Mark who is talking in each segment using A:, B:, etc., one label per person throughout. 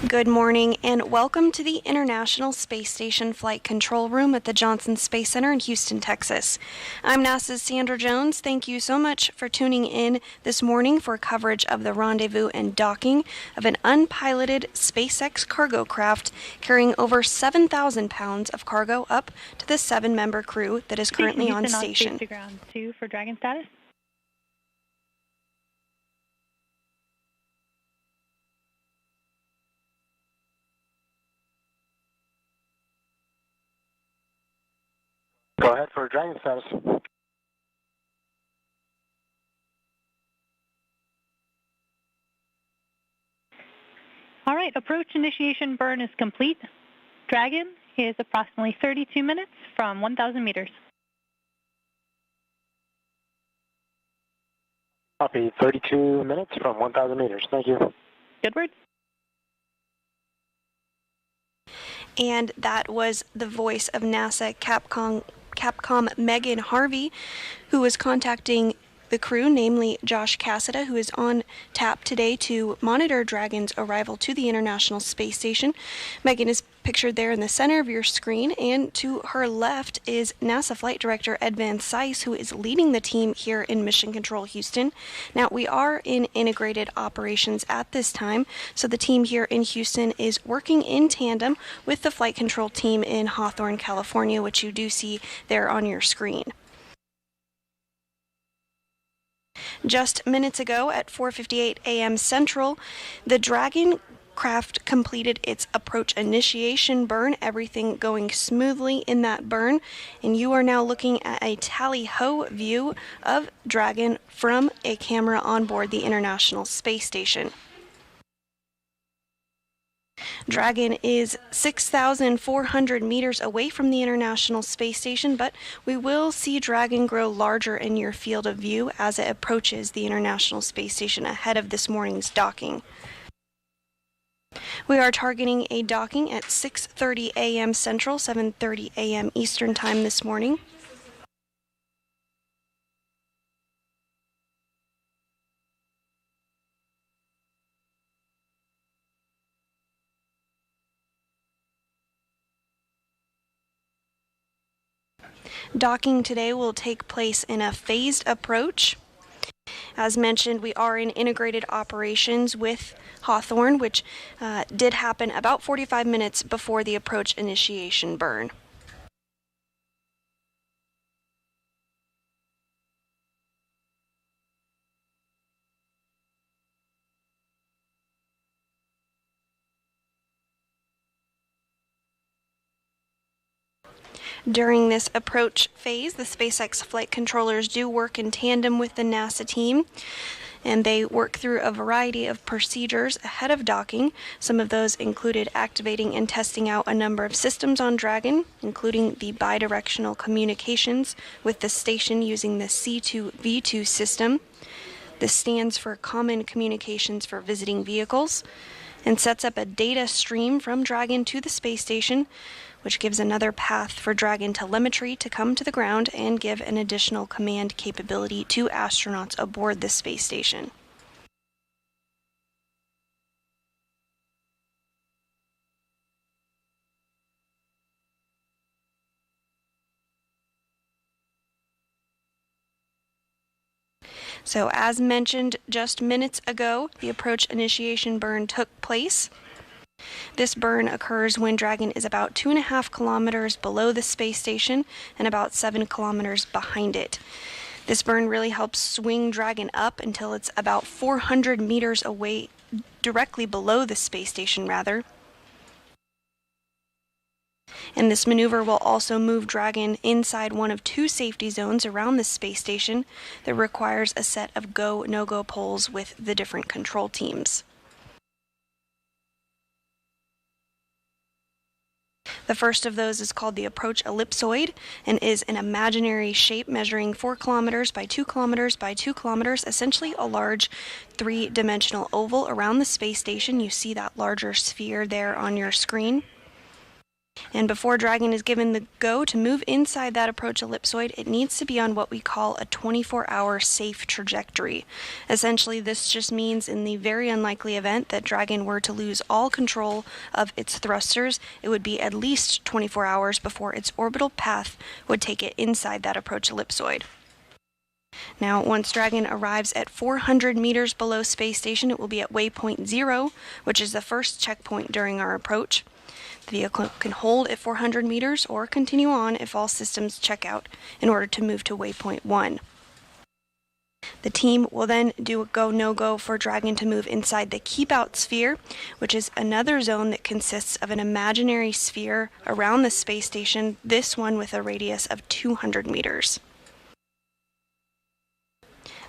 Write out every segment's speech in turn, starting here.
A: Good morning and welcome to the International Space Station Flight Control Room at the Johnson Space Center in Houston, Texas. I'm NASA's Sandra Jones. Thank you so much for tuning in this morning for coverage of the rendezvous and docking of an unpiloted SpaceX cargo craft carrying over 7,000 pounds of cargo up to the 7-member crew that is currently on station.
B: Space to ground 2 for Dragon status.
C: Go ahead for Dragon status.
B: All right, approach initiation burn is complete. Dragon is approximately 32 minutes from 1,000 meters.
C: Copy, 32 minutes from 1,000 meters. Thank you.
B: Good word.
A: And that was the voice of NASA Capcom Megan Harvey, who was contacting the crew, namely Josh Cassada, who is on tap today to monitor Dragon's arrival to the International Space Station. Megan is pictured there in the center of your screen, and to her left is NASA Flight Director Ed Van Cise, who is leading the team here in Mission Control Houston. Now, we are in integrated operations at this time, so the team here in Houston is working in tandem with the flight control team in Hawthorne, California, which you do see there on your screen. Just minutes ago at 4:58 a.m. Central, the Dragon craft completed its approach initiation burn, everything going smoothly in that burn, and you are now looking at a tally-ho view of Dragon from a camera on board the International Space Station. Dragon is 6,400 meters away from the International Space Station, but we will see Dragon grow larger in your field of view as it approaches the International Space Station ahead of this morning's docking. We are targeting a docking at 6:30 a.m. Central, 7:30 a.m. Eastern Time this morning. Docking today will take place in a phased approach. As mentioned, we are in integrated operations with Hawthorne, which did happen about 45 minutes before the approach initiation burn. During this approach phase, the SpaceX flight controllers do work in tandem with the NASA team, and they work through a variety of procedures ahead of docking. Some of those included activating and testing out a number of systems on Dragon, including the bidirectional communications with the station using the C2V2 system. This stands for Common Communications for Visiting Vehicles, and sets up a data stream from Dragon to the space station, which gives another path for Dragon telemetry to come to the ground and give an additional command capability to astronauts aboard the space station. So as mentioned just minutes ago, the approach initiation burn took place. This burn occurs when Dragon is about 2.5 kilometers below the space station and about 7 kilometers behind it. This burn really helps swing Dragon up until it's about 400 meters away, directly below the space station rather. And this maneuver will also move Dragon inside one of 2 safety zones around the space station that requires a set of go-no-go polls with the different control teams. The first of those is called the approach ellipsoid and is an imaginary shape measuring 4 kilometers by 2 kilometers by 2 kilometers, essentially a large 3-dimensional oval around the space station. You see that larger sphere there on your screen. And before Dragon is given the go to move inside that approach ellipsoid, it needs to be on what we call a 24-hour safe trajectory. Essentially, this just means in the very unlikely event that Dragon were to lose all control of its thrusters, it would be at least 24 hours before its orbital path would take it inside that approach ellipsoid. Now, once Dragon arrives at 400 meters below space station, it will be at waypoint 0, which is the first checkpoint during our approach. The vehicle can hold at 400 meters or continue on if all systems check out in order to move to waypoint 1. The team will then do a go-no-go for Dragon to move inside the keep-out sphere, which is another zone that consists of an imaginary sphere around the space station, this one with a radius of 200 meters.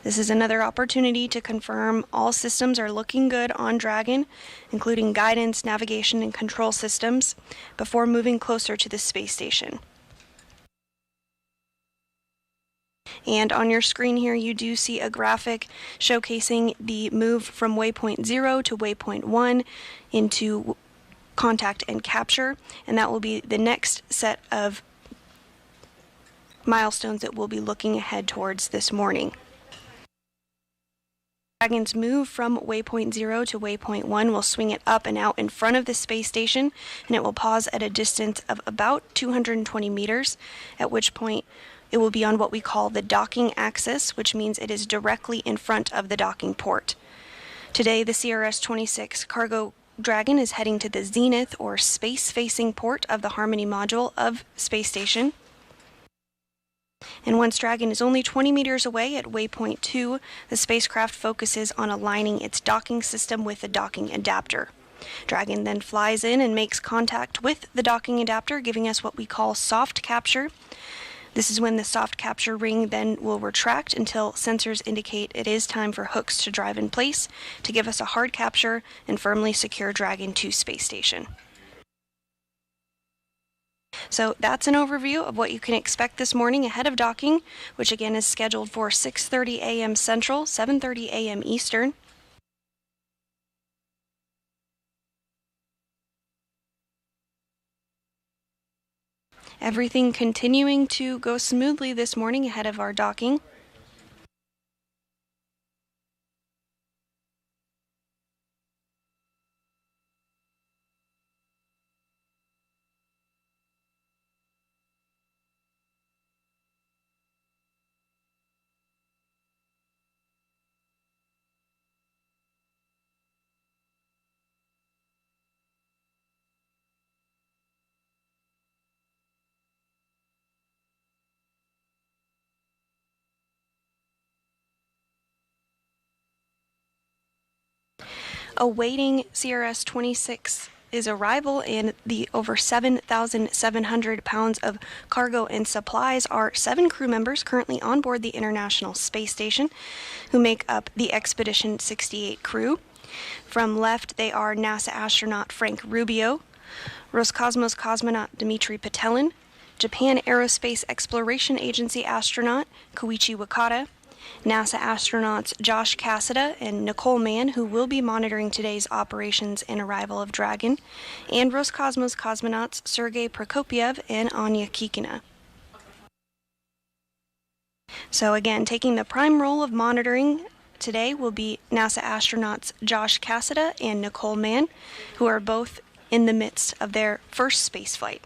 A: This is another opportunity to confirm all systems are looking good on Dragon, including guidance, navigation, and control systems, before moving closer to the space station. And on your screen here, you do see a graphic showcasing the move from waypoint 0 to waypoint 1 into contact and capture, and that will be the next set of milestones that we'll be looking ahead towards this morning. Dragon's move from waypoint 0 to waypoint 1 will swing it up and out in front of the space station, and it will pause at a distance of about 220 meters, at which point it will be on what we call the docking axis, which means it is directly in front of the docking port. Today, the CRS-26 cargo Dragon is heading to the zenith or space-facing port of the Harmony module of space station. And once Dragon is only 20 meters away at waypoint 2, the spacecraft focuses on aligning its docking system with the docking adapter. Dragon then flies in and makes contact with the docking adapter, giving us what we call soft capture. This is when the soft capture ring then will retract until sensors indicate it is time for hooks to drive in place to give us a hard capture and firmly secure Dragon to space station. So that's an overview of what you can expect this morning ahead of docking, which again is scheduled for 6:30 a.m. Central, 7:30 a.m. Eastern. Everything continuing to go smoothly this morning ahead of our docking. Awaiting CRS-26 is arrival, and the over 7,700 pounds of cargo and supplies are 7 crew members currently on board the International Space Station who make up the Expedition 68 crew. From left, they are NASA astronaut Frank Rubio, Roscosmos cosmonaut Dmitry Petelin, Japan Aerospace Exploration Agency astronaut Koichi Wakata, NASA astronauts Josh Cassada and Nicole Mann, who will be monitoring today's operations and arrival of Dragon, and Roscosmos cosmonauts Sergei Prokopyev and Anya Kikina. So again, taking the prime role of monitoring today will be NASA astronauts Josh Cassada and Nicole Mann, who are both in the midst of their first spaceflight.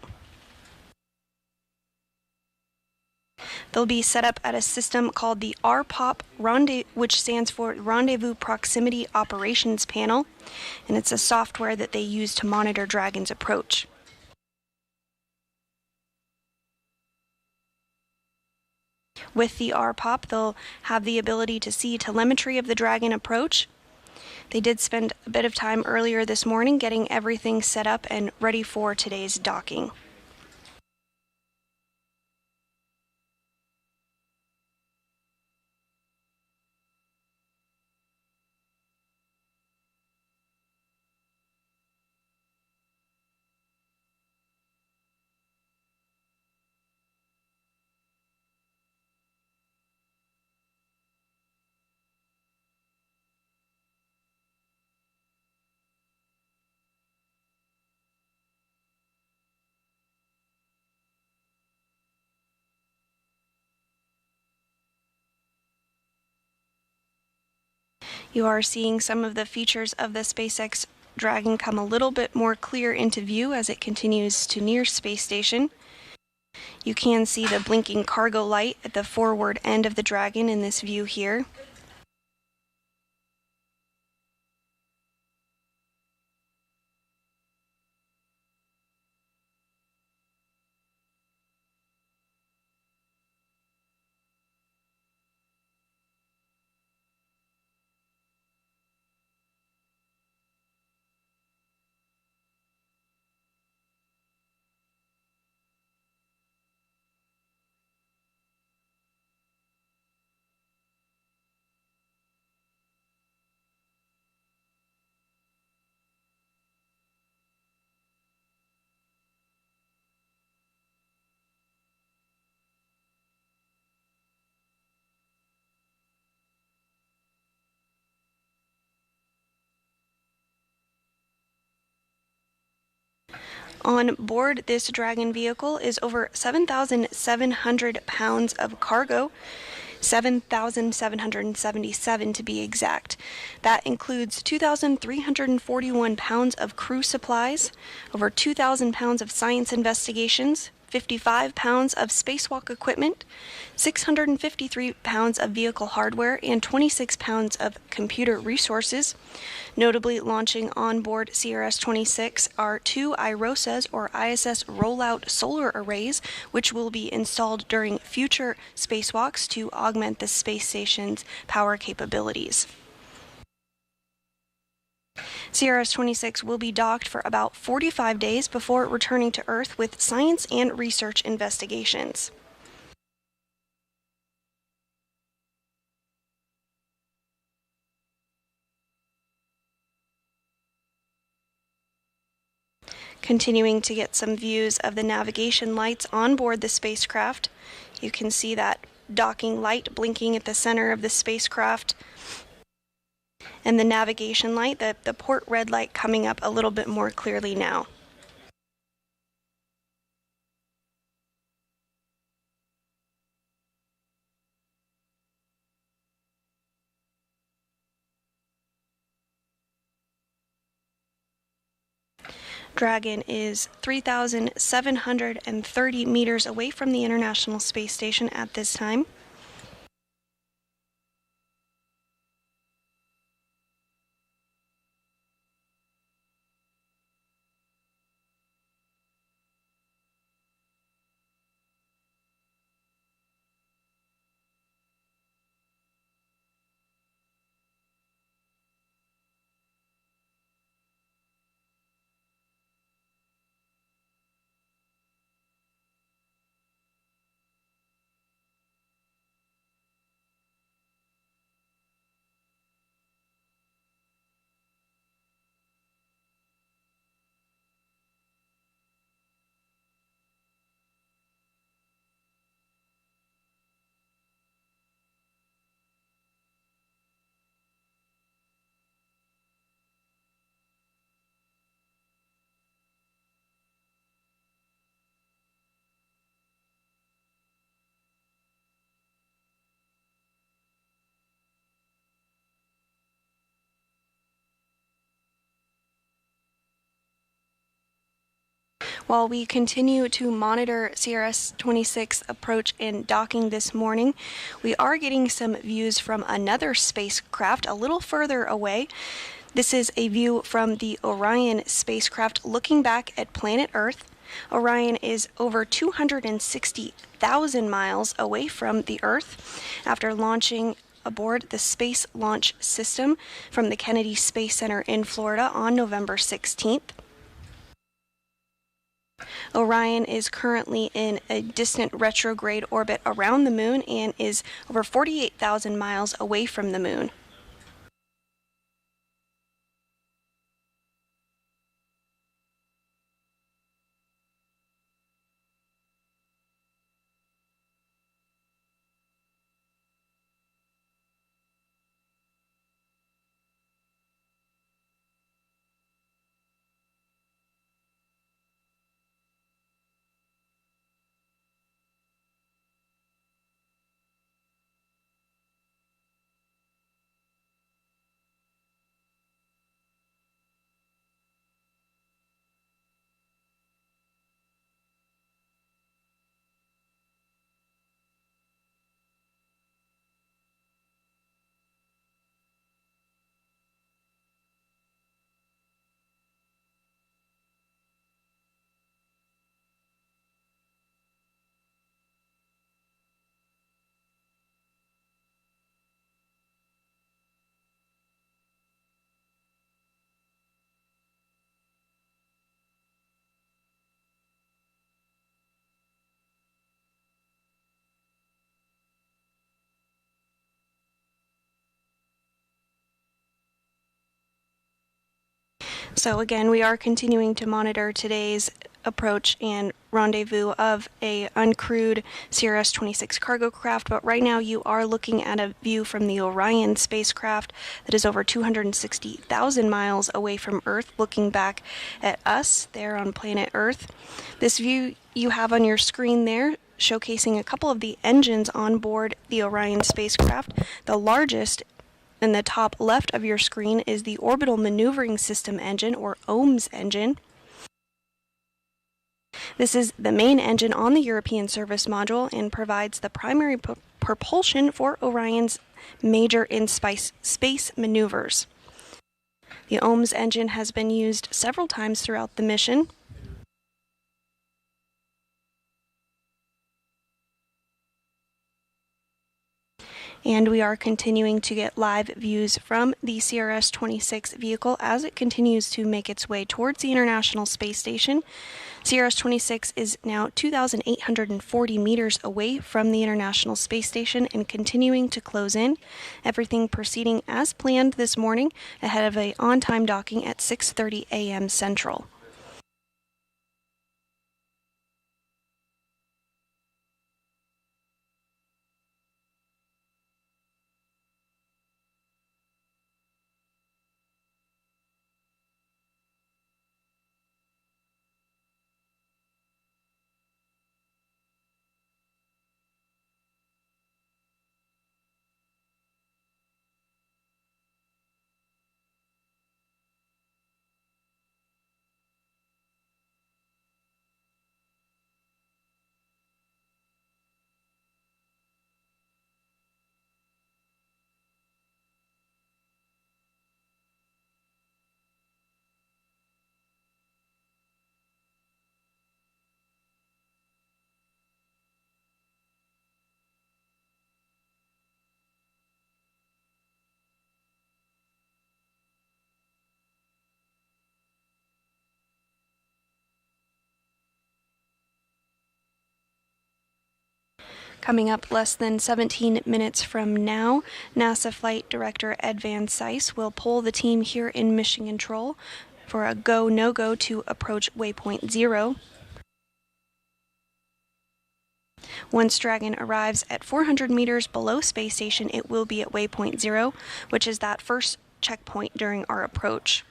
A: They'll be set up at a system called the RPOP, which stands for Rendezvous Proximity Operations Panel, and it's a software that they use to monitor Dragon's approach. With the RPOP, they'll have the ability to see telemetry of the Dragon approach. They did spend a bit of time earlier this morning getting everything set up and ready for today's docking. You are seeing some of the features of the SpaceX Dragon come a little bit more clear into view as it continues to near space station. You can see the blinking cargo light at the forward end of the Dragon in this view here. On board this Dragon vehicle is over 7,700 pounds of cargo, 7,777 to be exact. That includes 2,341 pounds of crew supplies, over 2,000 pounds of science investigations, 55 pounds of spacewalk equipment, 653 pounds of vehicle hardware, and 26 pounds of computer resources. Notably launching on board CRS-26 are 2 IROSAs or ISS rollout solar arrays, which will be installed during future spacewalks to augment the space station's power capabilities. CRS-26 will be docked for about 45 days before returning to Earth with science and research investigations. Continuing to get some views of the navigation lights on board the spacecraft. You can see that docking light blinking at the center of the spacecraft, and the navigation light, the port red light, coming up a little bit more clearly now. Dragon is 3,730 meters away from the International Space Station at this time. While we continue to monitor CRS-26 approach and docking this morning, we are getting some views from another spacecraft a little further away. This is a view from the Orion spacecraft looking back at planet Earth. Orion is over 260,000 miles away from the Earth after launching aboard the Space Launch System from the Kennedy Space Center in Florida on November 16th. Orion is currently in a distant retrograde orbit around the Moon and is over 48,000 miles away from the Moon. So again, we are continuing to monitor today's approach and rendezvous of a uncrewed CRS-26 cargo craft, but right now you are looking at a view from the Orion spacecraft that is over 260,000 miles away from Earth, looking back at us there on planet Earth. This view you have on your screen there showcasing a couple of the engines on board the Orion spacecraft. The largest in the top left of your screen is the Orbital Maneuvering System engine, or OMS engine. This is the main engine on the European Service Module and provides the primary propulsion for Orion's major in-space maneuvers. The OMS engine has been used several times throughout the mission. And we are continuing to get live views from the CRS-26 vehicle as it continues to make its way towards the International Space Station. CRS-26 is now 2,840 meters away from the International Space Station and continuing to close in. Everything proceeding as planned this morning ahead of an on-time docking at 6:30 a.m. Central. Coming up less than 17 minutes from now, NASA Flight Director Ed Van Cise will poll the team here in Mission Control for a go, no-go to approach waypoint 0. Once Dragon arrives at 400 meters below space station, it will be at waypoint 0, which is that first checkpoint during our approach.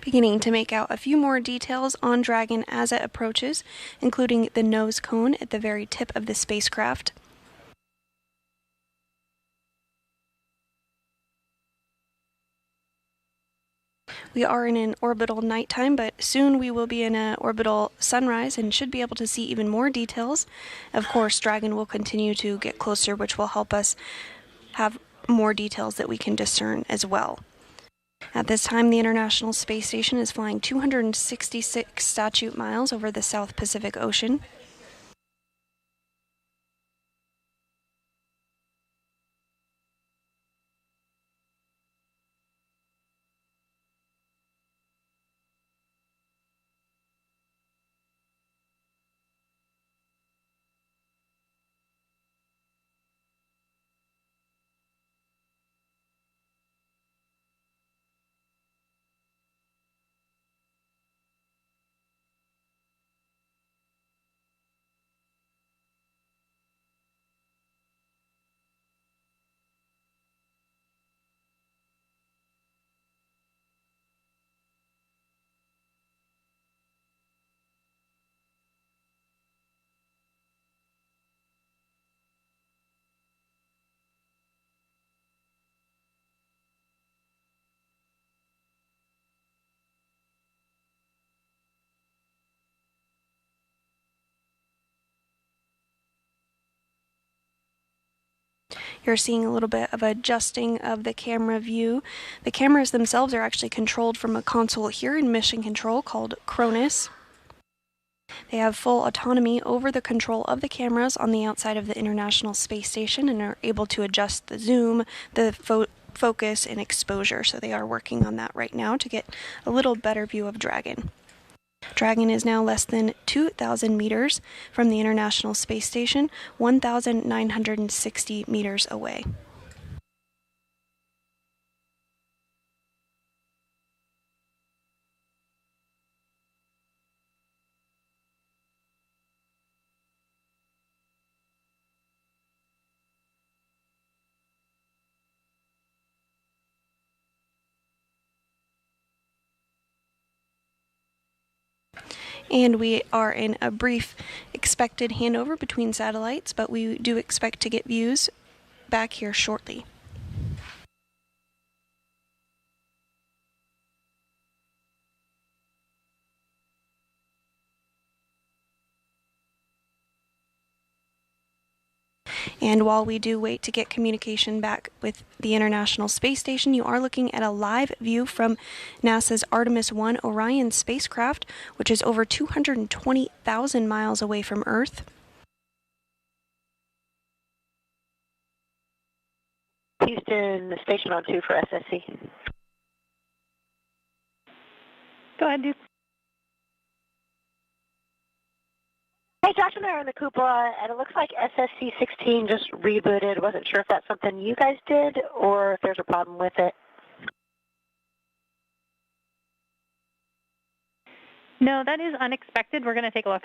A: Beginning to make out a few more details on Dragon as it approaches, including the nose cone at the very tip of the spacecraft. We are in an orbital nighttime, but soon we will be in an orbital sunrise and should be able to see even more details. Of course, Dragon will continue to get closer, which will help us have more details that we can discern as well. At this time, the International Space Station is flying 266 statute miles over the South Pacific Ocean. You're seeing a little bit of adjusting of the camera view. The cameras themselves are actually controlled from a console here in Mission Control called Cronus. They have full autonomy over the control of the cameras on the outside of the International Space Station and are able to adjust the zoom, the focus, and exposure. So they are working on that right now to get a little better view of Dragon. Dragon is now less than 2,000 meters from the International Space Station, 1,960 meters away. And we are in a brief expected handover between satellites, but we do expect to get views back here shortly. And while we do wait to get communication back with the International Space Station, you are looking at a live view from NASA's Artemis 1 Orion spacecraft, which is over 220,000 miles away from Earth.
D: Houston, station on 2 for SSC.
B: Go ahead, Duke.
D: Hey, Josh, I'm there in the cupola, and it looks like SSC-16 just rebooted. Wasn't sure if that's something you guys did or if there's a problem with it.
B: No, that is unexpected. We're going to take a look.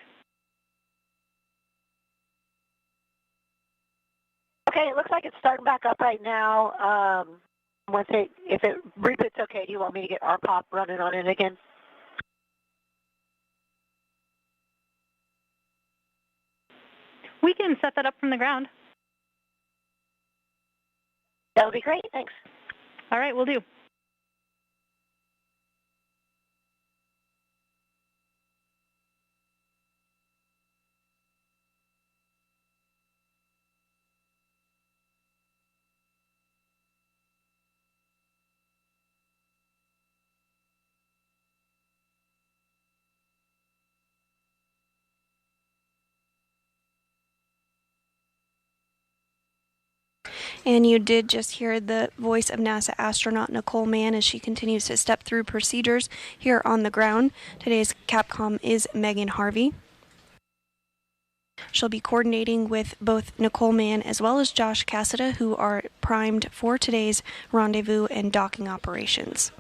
D: Okay, it looks like it's starting back up right now. If it reboots okay, do you want me to get RPOP running on it again?
B: We can set that up from the ground.
D: That would be great, thanks.
B: All right, we'll do.
A: And you did just hear the voice of NASA astronaut Nicole Mann as she continues to step through procedures here on the ground. Today's Capcom is Megan Harvey. She'll be coordinating with both Nicole Mann as well as Josh Cassida, who are primed for today's rendezvous and docking operations.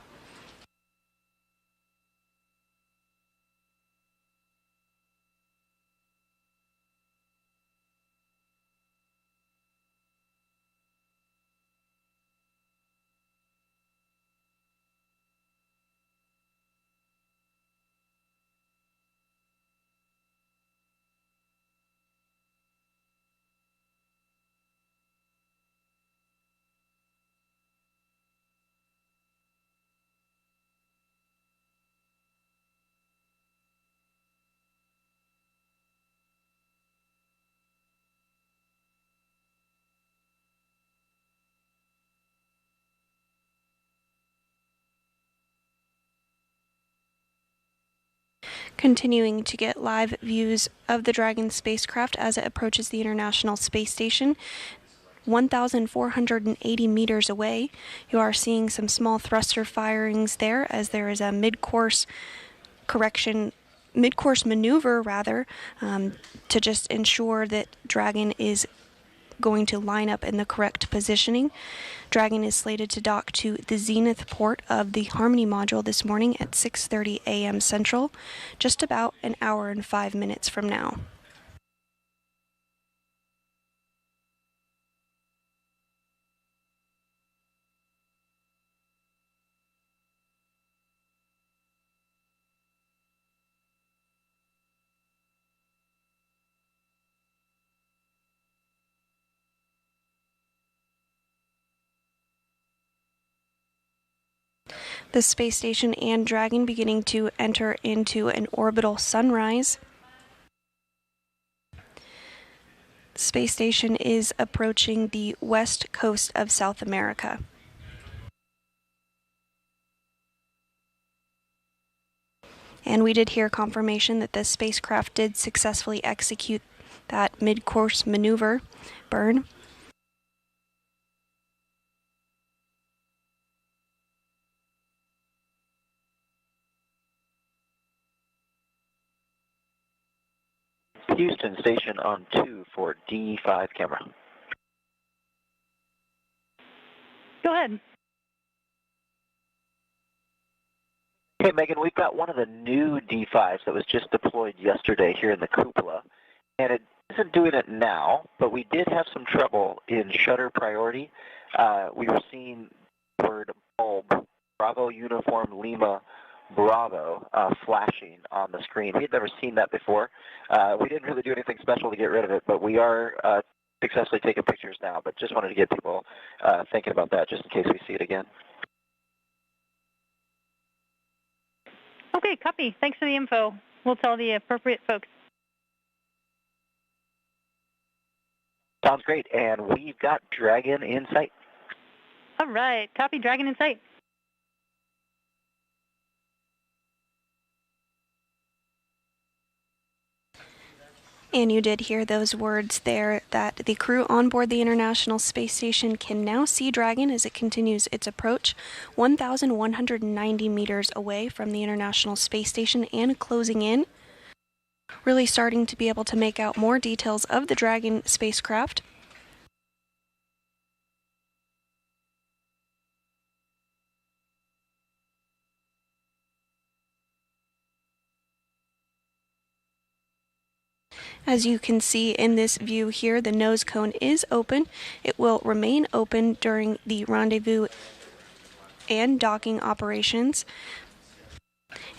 A: Continuing to get live views of the Dragon spacecraft as it approaches the International Space Station. 1,480 meters away. You are seeing some small thruster firings there as there is a mid-course maneuver to just ensure that Dragon is going to line up in the correct positioning. Dragon is slated to dock to the zenith port of the Harmony module this morning at 6:30 a.m. Central, just about an hour and 5 minutes from now. The space station and Dragon beginning to enter into an orbital sunrise. The space station is approaching the west coast of South America. And we did hear confirmation that the spacecraft did successfully execute that mid-course maneuver burn.
E: Houston station on 2 for D5 camera.
B: Go ahead.
E: Hey, Megan, we've got one of the new D5s that was just deployed yesterday here in the cupola, and it isn't doing it now, but we did have some trouble in shutter priority. We were seeing the word bulb, Bravo Uniform Lima Bravo, flashing on the screen. We had never seen that before. We didn't really do anything special to get rid of it, but we are successfully taking pictures now, but just wanted to get people thinking about that just in case we see it again.
B: Okay, copy. Thanks for the info. We'll tell the appropriate folks.
E: Sounds great, and we've got Dragon in sight.
B: All right, copy. Dragon in sight.
A: And you did hear those words there that the crew on board the International Space Station can now see Dragon as it continues its approach 1,190 meters away from the International Space Station and closing in. Really starting to be able to make out more details of the Dragon spacecraft. As you can see in this view here, the nose cone is open. It will remain open during the rendezvous and docking operations,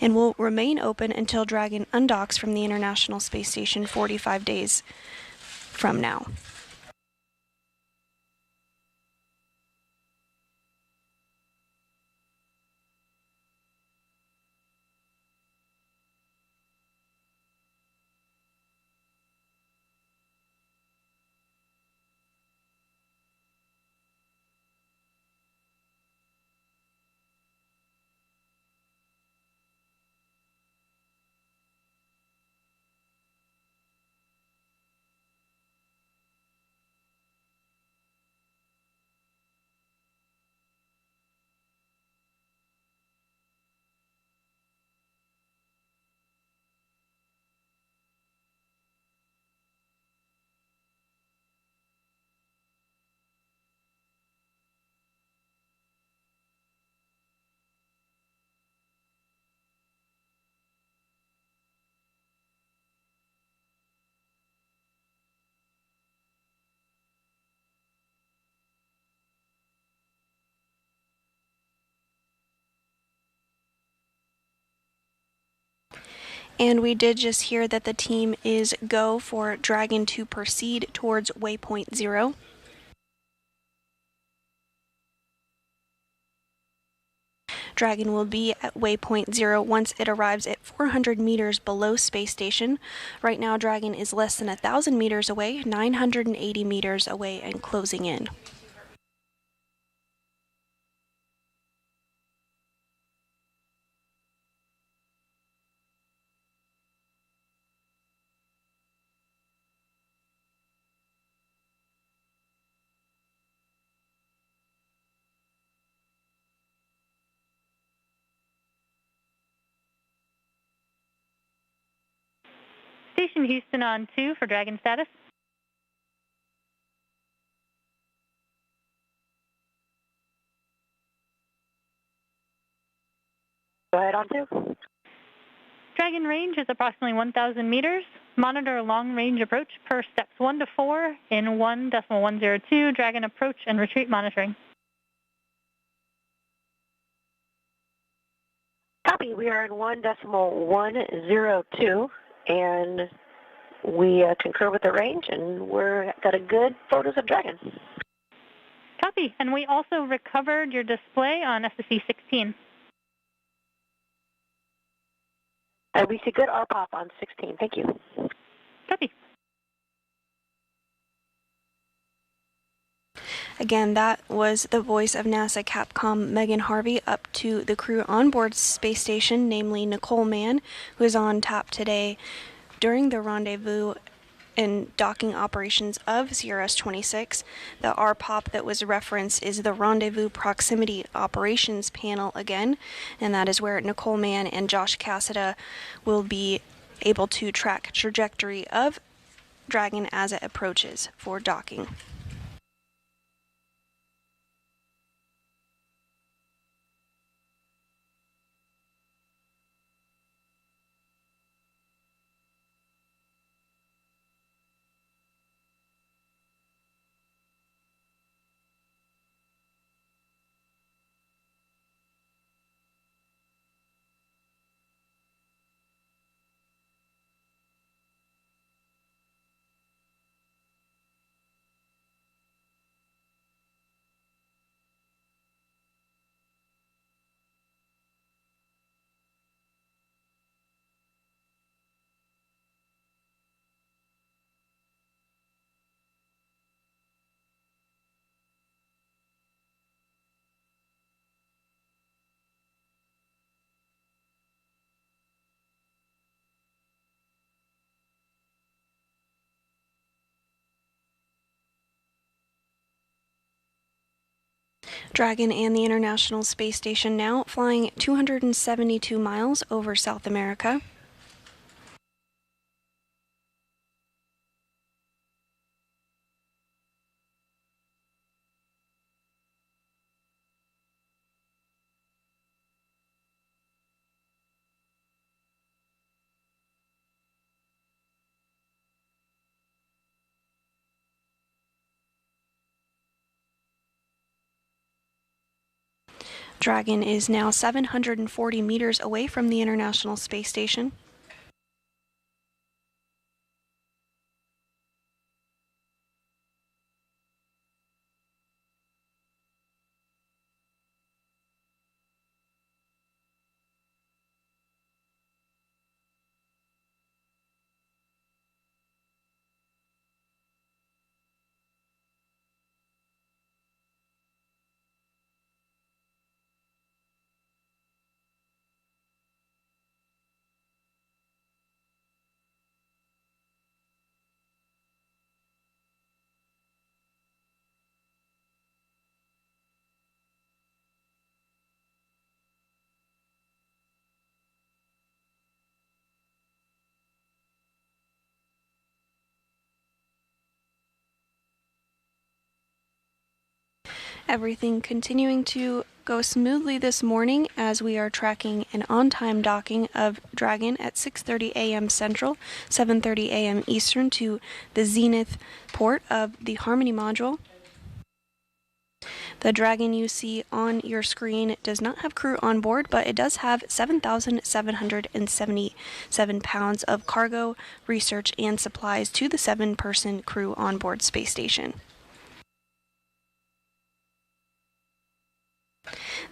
A: and will remain open until Dragon undocks from the International Space Station 45 days from now. And we did just hear that the team is go for Dragon to proceed towards waypoint 0. Dragon will be at waypoint 0 once it arrives at 400 meters below space station. Right now, Dragon is less than 1,000 meters away, 980 meters away, and closing in.
B: Station Houston on 2 for Dragon status.
D: Go ahead on 2.
B: Dragon range is approximately 1,000 meters. Monitor long-range approach per steps 1 to 4 in 1.102. Dragon approach and retreat monitoring.
D: Copy. We are in 1.102, and we concur with the range, and we're got a good photos of Dragon.
B: Copy. And we also recovered your display on SSC 16.
D: We see good RPOP on 16. Thank you.
B: Copy.
A: Again, that was the voice of NASA Capcom Megan Harvey up to the crew on board space station, namely Nicole Mann, who is on tap today during the rendezvous and docking operations of CRS-26. The RPOP that was referenced is the Rendezvous Proximity Operations Panel again, and that is where Nicole Mann and Josh Cassada will be able to track trajectory of Dragon as it approaches for docking. Dragon and the International Space Station now flying 272 miles over South America. Dragon is now 740 meters away from the International Space Station. Everything continuing to go smoothly this morning as we are tracking an on-time docking of Dragon at 6:30 a.m. Central, 7:30 a.m. Eastern to the zenith port of the Harmony module. The Dragon you see on your screen does not have crew on board, but it does have 7,777 pounds of cargo, research, and supplies to the 7-person crew on board space station.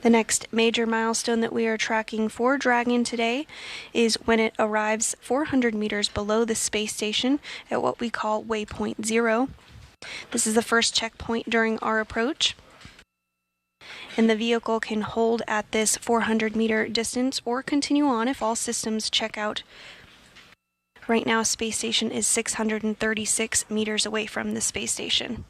A: The next major milestone that we are tracking for Dragon today is when it arrives 400 meters below the space station at what we call waypoint 0. This is the first checkpoint during our approach, and the vehicle can hold at this 400-meter distance or continue on if all systems check out. Right now, space station is 636 meters away from the space station.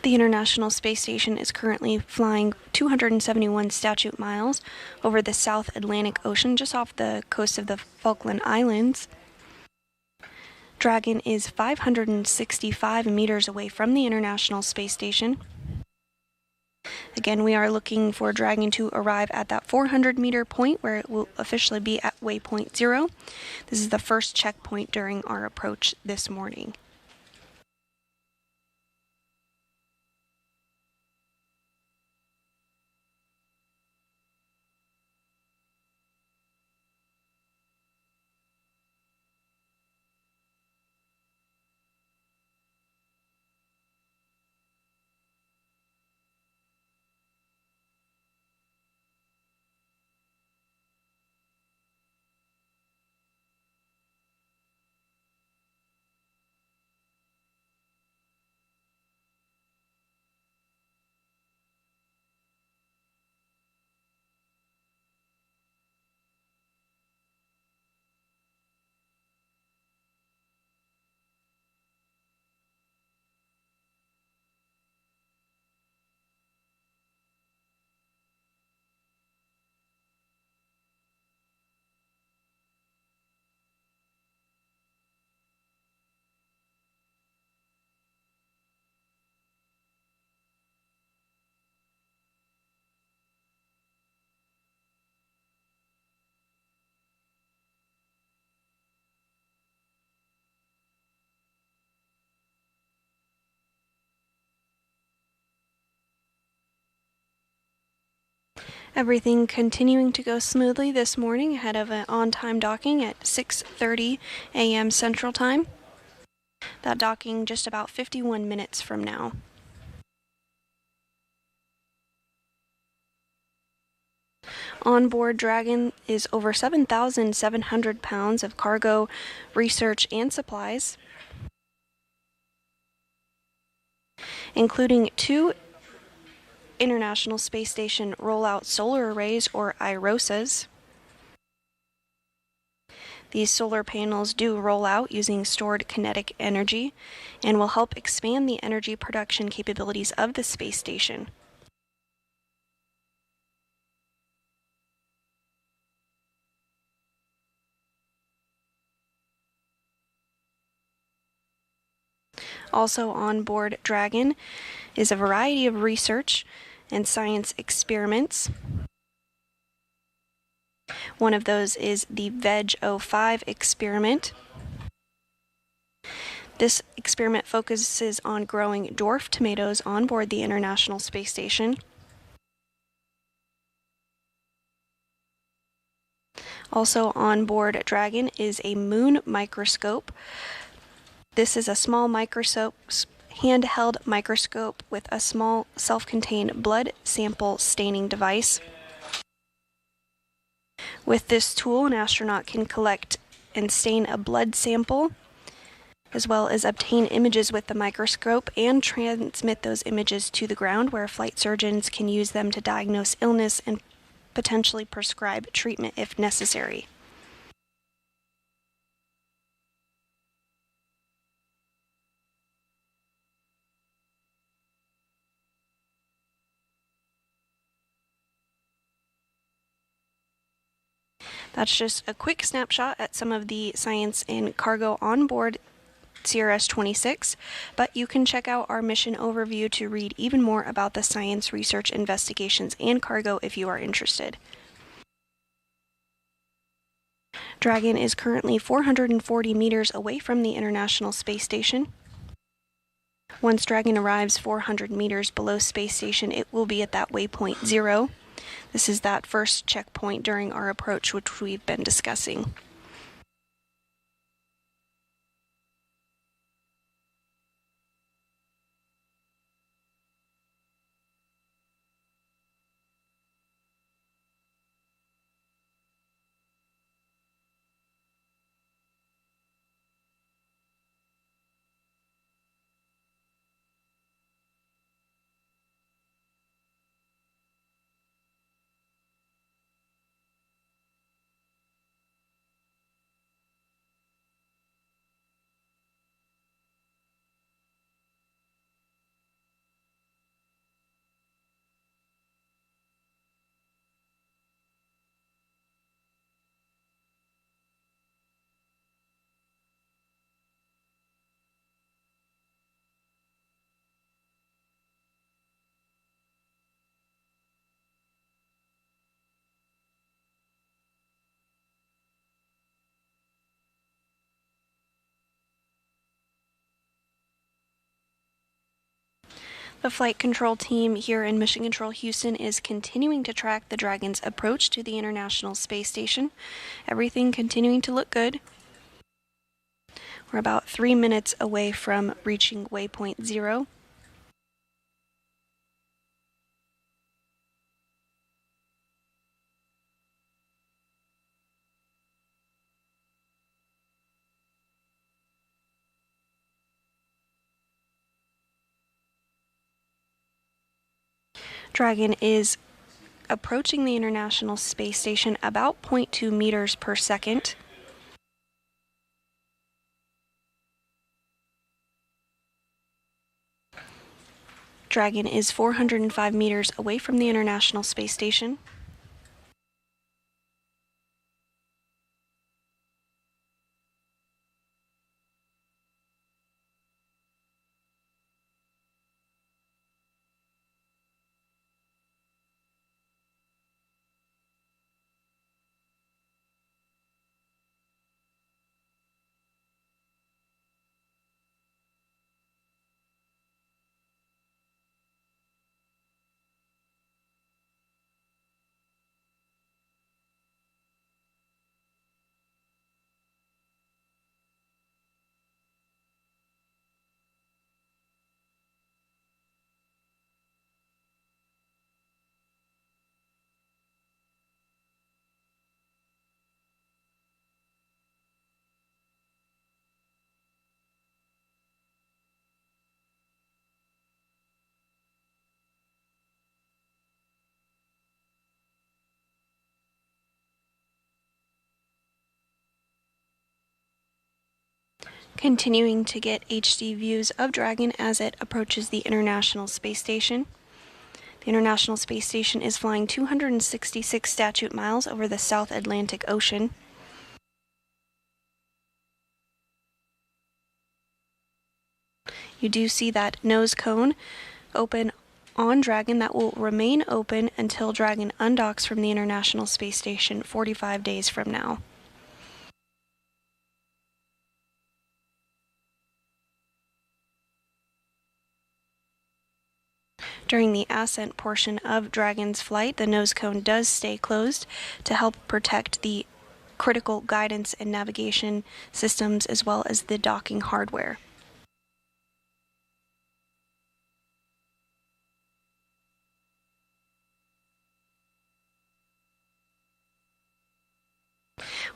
A: The International Space Station is currently flying 271 statute miles over the South Atlantic Ocean just off the coast of the Falkland Islands. Dragon is 565 meters away from the International Space Station. Again, we are looking for Dragon to arrive at that 400-meter point where it will officially be at waypoint 0. This is the first checkpoint during our approach this morning. Everything continuing to go smoothly this morning ahead of an on-time docking at 6:30 a.m. Central Time. That docking just about 51 minutes from now. Onboard Dragon is over 7,700 pounds of cargo, research, and supplies, including 2 International Space Station Rollout Solar Arrays, or IROSAs. These solar panels do roll out using stored kinetic energy and will help expand the energy production capabilities of the space station. Also on board Dragon is a variety of research and science experiments. One of those is the VEG-05 experiment. This experiment focuses on growing dwarf tomatoes on board the International Space Station. Also on board Dragon is a moon microscope. This is a small microscope, handheld microscope with a small self-contained blood sample staining device. With this tool, an astronaut can collect and stain a blood sample, as well as obtain images with the microscope and transmit those images to the ground, where flight surgeons can use them to diagnose illness and potentially prescribe treatment if necessary. That's just a quick snapshot at some of the science and cargo on board CRS-26, but you can check out our mission overview to read even more about the science, research, investigations, and cargo if you are interested. Dragon is currently 440 meters away from the International Space Station. Once Dragon arrives 400 meters below Space Station, it will be at that waypoint 0. This is that first checkpoint during our approach, which we've been discussing. The flight control team here in Mission Control Houston is continuing to track the Dragon's approach to the International Space Station. Everything continuing to look good. We're about 3 minutes away from reaching waypoint 0. Dragon is approaching the International Space Station about 0.2 meters per second. Dragon is 405 meters away from the International Space Station. Continuing to get HD views of Dragon as it approaches the International Space Station. The International Space Station is flying 266 statute miles over the South Atlantic Ocean. You do see that nose cone open on Dragon that will remain open until Dragon undocks from the International Space Station 45 days from now. During the ascent portion of Dragon's flight, the nose cone does stay closed to help protect the critical guidance and navigation systems as well as the docking hardware.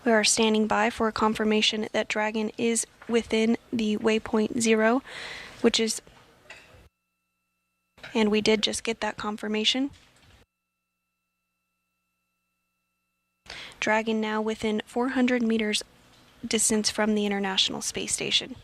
A: We are standing by for a confirmation that Dragon is within the waypoint 0, which is, and we did just get that confirmation. Dragon now within 400 meters distance from the International Space Station.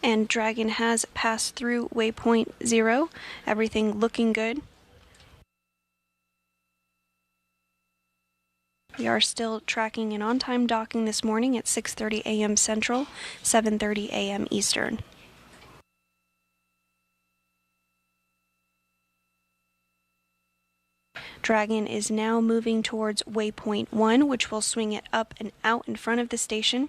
A: And Dragon has passed through waypoint 0, everything looking good. We are still tracking an on-time docking this morning at 6:30 a.m. Central, 7:30 a.m. Eastern. Dragon is now moving towards waypoint 1, which will swing it up and out in front of the station.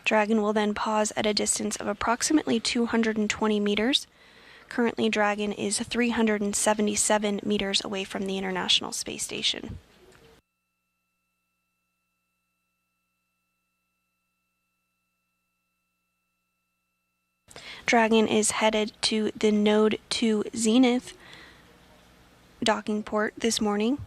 A: Dragon will then pause at a distance of approximately 220 meters. Currently, Dragon is 377 meters away from the International Space Station. Dragon is headed to the Node 2 Zenith docking port this morning.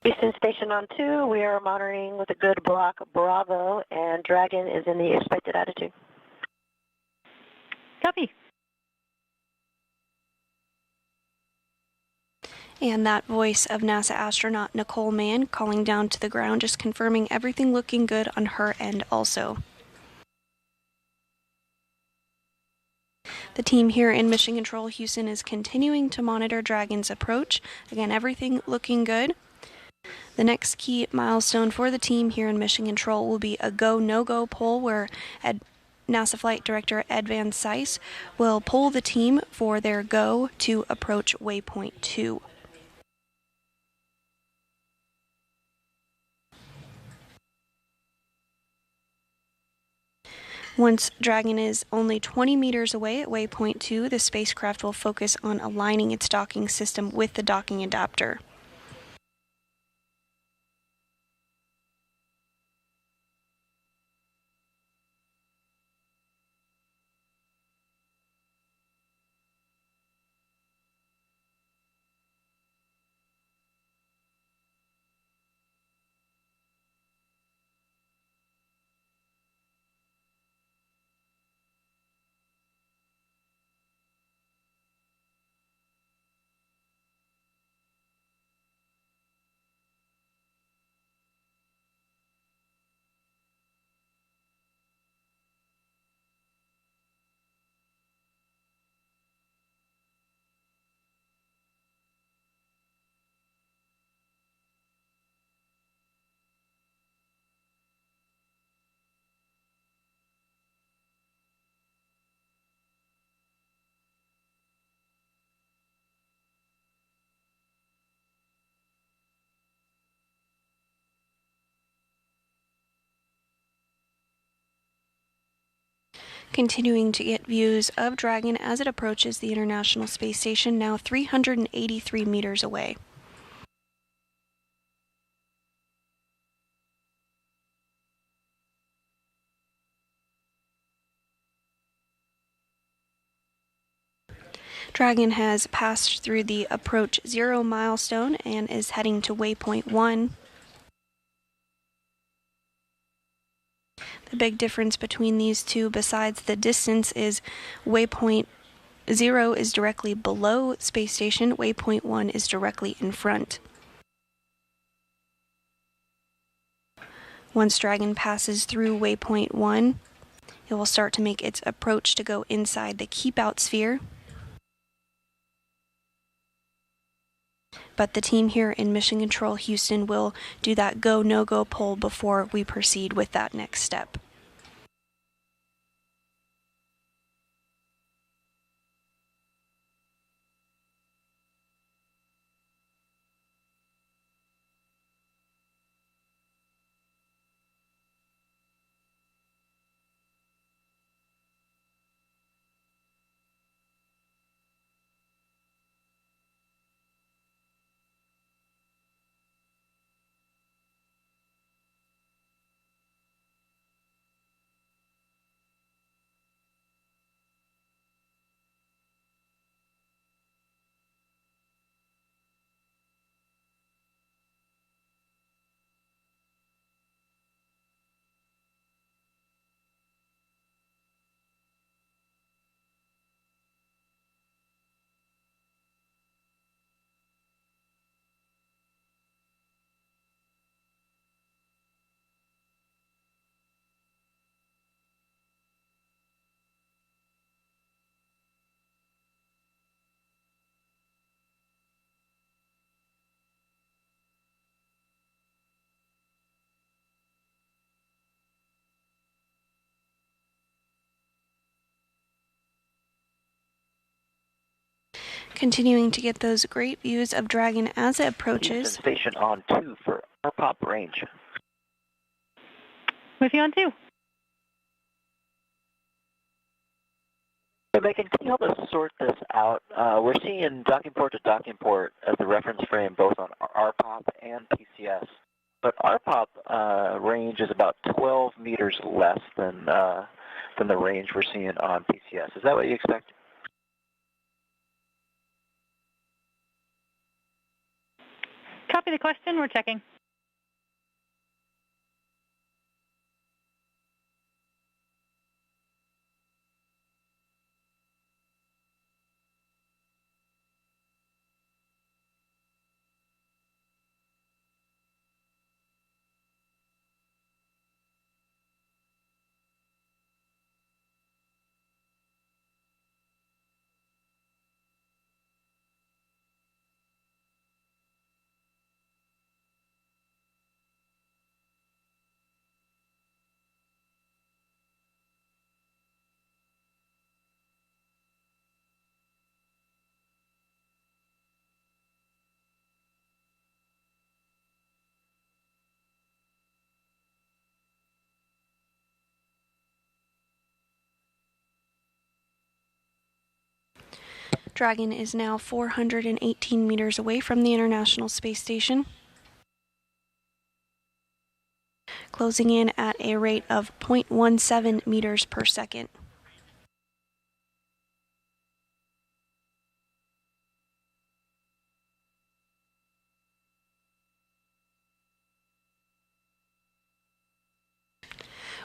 D: Houston Station on 2, we are monitoring with a good block Bravo, and Dragon is in the expected attitude.
B: Copy.
A: And that voice of NASA astronaut Nicole Mann calling down to the ground, just confirming everything looking good on her end also. The team here in Mission Control Houston is continuing to monitor Dragon's approach. Again, everything looking good. The next key milestone for the team here in Mission Control will be a go, no-go poll where NASA Flight Director Ed Van Cise will poll the team for their go to approach waypoint 2. Once Dragon is only 20 meters away at waypoint 2, the spacecraft will focus on aligning its docking system with the docking adapter. Continuing to get views of Dragon as it approaches the International Space Station, now 383 meters away. Dragon has passed through the approach 0 milestone and is heading to waypoint 1. The big difference between these two, besides the distance, is waypoint 0 is directly below space station, waypoint 1 is directly in front. Once Dragon passes through waypoint 1, it will start to make its approach to go inside the keep-out sphere. But the team here in Mission Control Houston will do that go, no-go poll before we proceed with that next step. Continuing to get those great views of Dragon as it approaches.
E: Houston station on 2 for RPOP range.
B: With you on 2.
E: Hey, Megan, can you help us sort this out? We're seeing docking port to docking port as the reference frame both on RPOP and PCS. But RPOP range is about 12 meters less than the range we're seeing on PCS. Is that what you expect?
B: Copy the question. We're checking.
A: Dragon is now 418 meters away from the International Space Station, closing in at a rate of 0.17 meters per second.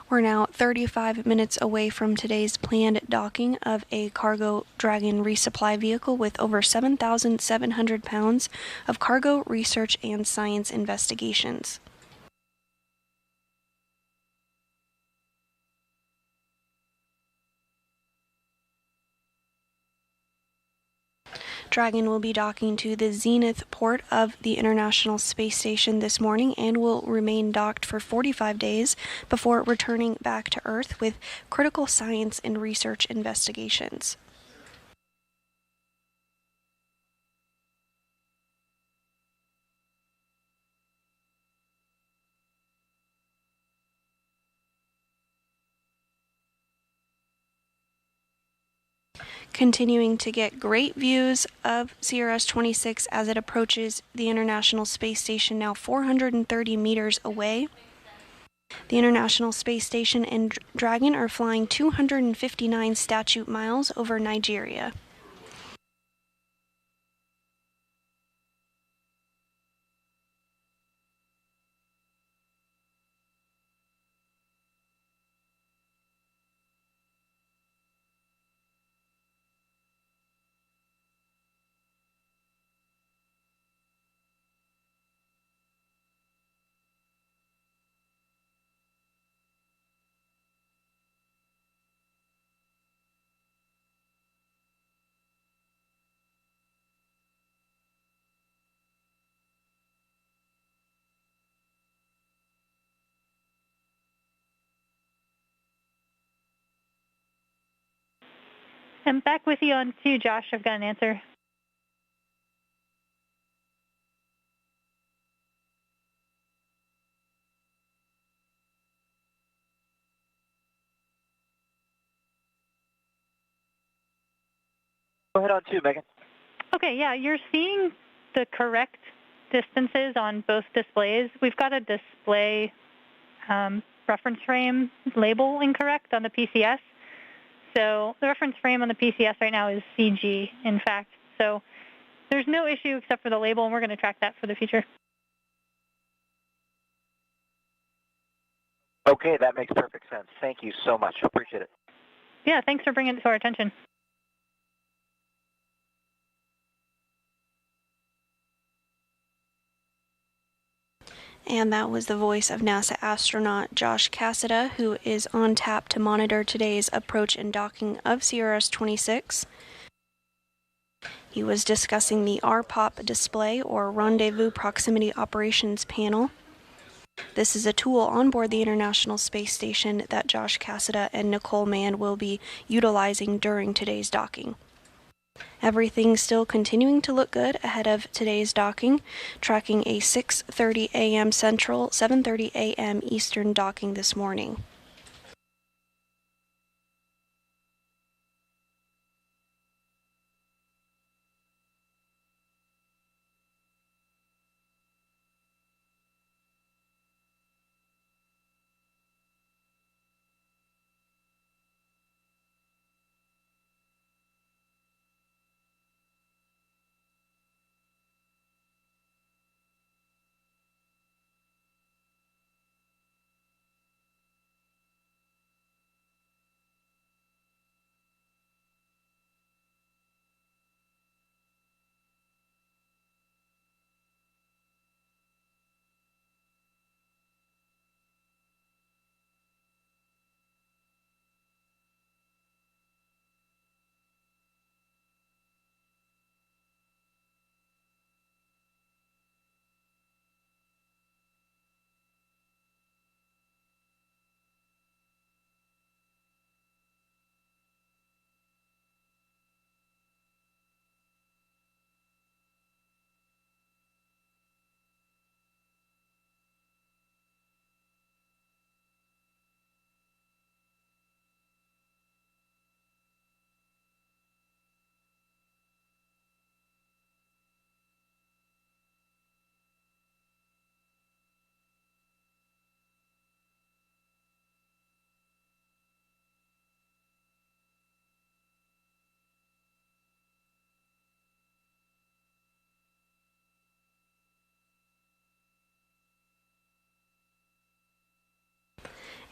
A: We're now 35 minutes away from today's planned docking of a cargo Dragon resupply vehicle with over 7,700 pounds of cargo, research, and science investigations. Dragon will be docking to the zenith port of the International Space Station this morning and will remain docked for 45 days before returning back to Earth with critical science and research investigations. Continuing to get great views of CRS-26 as it approaches the International Space Station, now 430 meters away. The International Space Station and Dragon are flying 259 statute miles over Nigeria.
B: I'm back with you on 2, Josh. I've got an answer.
E: Go ahead on 2, Megan.
B: Okay, yeah, you're seeing the correct distances on both displays. We've got a display reference frame label incorrect on the PCS. So the reference frame on the PCS right now is CG, in fact. So there's no issue except for the label, and we're going to track that for the future.
E: Okay, that makes perfect sense. Thank you so much. Appreciate it.
B: Yeah, thanks for bringing it to our attention.
A: And that was the voice of NASA astronaut Josh Cassada, who is on tap to monitor today's approach and docking of CRS-26. He was discussing the RPOP display, or Rendezvous Proximity Operations Panel. This is a tool on board the International Space Station that Josh Cassada and Nicole Mann will be utilizing during today's docking. Everything's still continuing to look good ahead of today's docking, tracking a 6:30 a.m. Central, 7:30 a.m. Eastern docking this morning.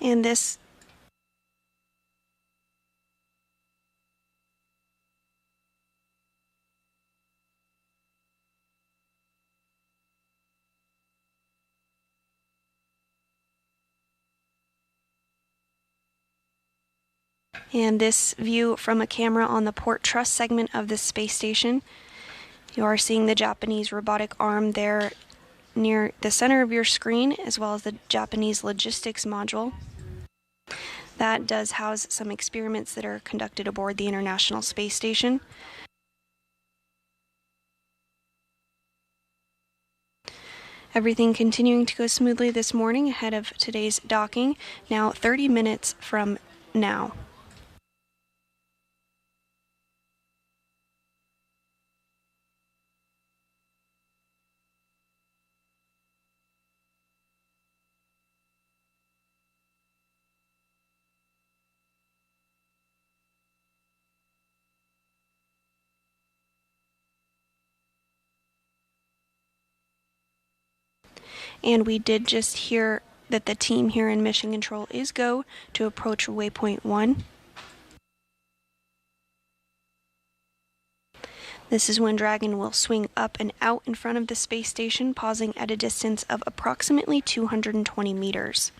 A: And this view from a camera on the port truss segment of the space station. You are seeing the Japanese robotic arm there near the center of your screen, as well as the Japanese logistics module. That does house some experiments that are conducted aboard the International Space Station. Everything continuing to go smoothly this morning ahead of today's docking, now 30 minutes from now. And we did just hear that the team here in Mission Control is go to approach waypoint 1. This is when Dragon will swing up and out in front of the space station, pausing at a distance of approximately 220 meters.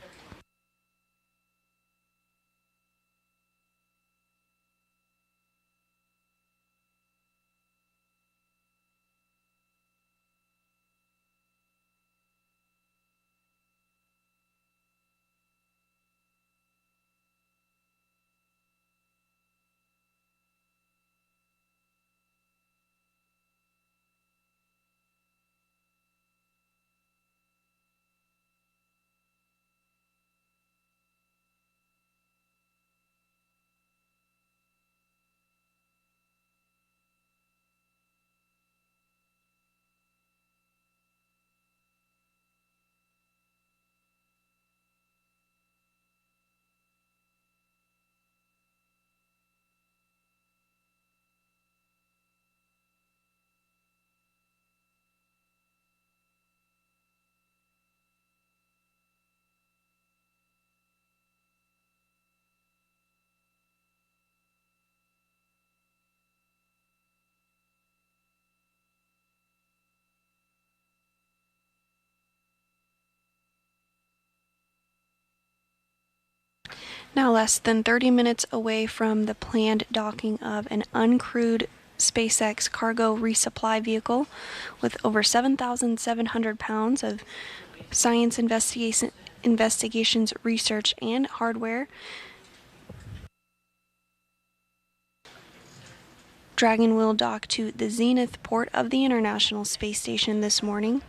A: Now less than 30 minutes away from the planned docking of an uncrewed SpaceX cargo resupply vehicle with over 7,700 pounds of science investigations, research, and hardware. Dragon will dock to the Zenith port of the International Space Station this morning.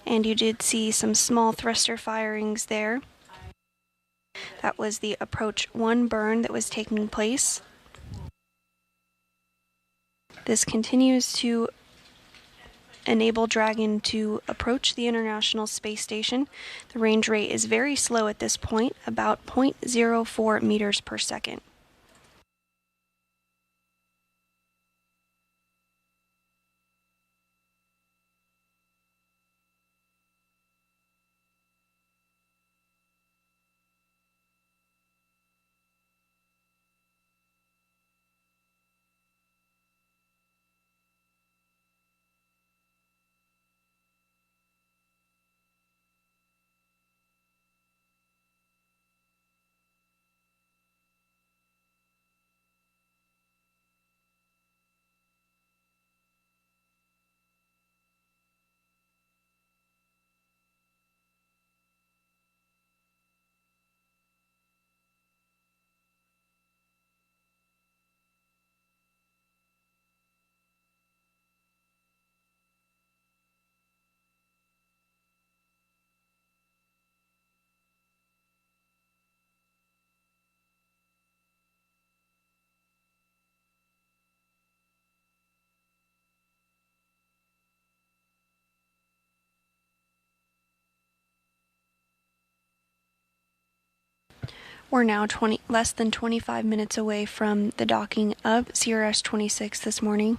A: And you did see some small thruster firings there. That was the approach 1 burn that was taking place. This continues to enable Dragon to approach the International Space Station. The range rate is very slow at this point, about 0.04 meters per second. We're now less than 25 minutes away from the docking of CRS 26 this morning.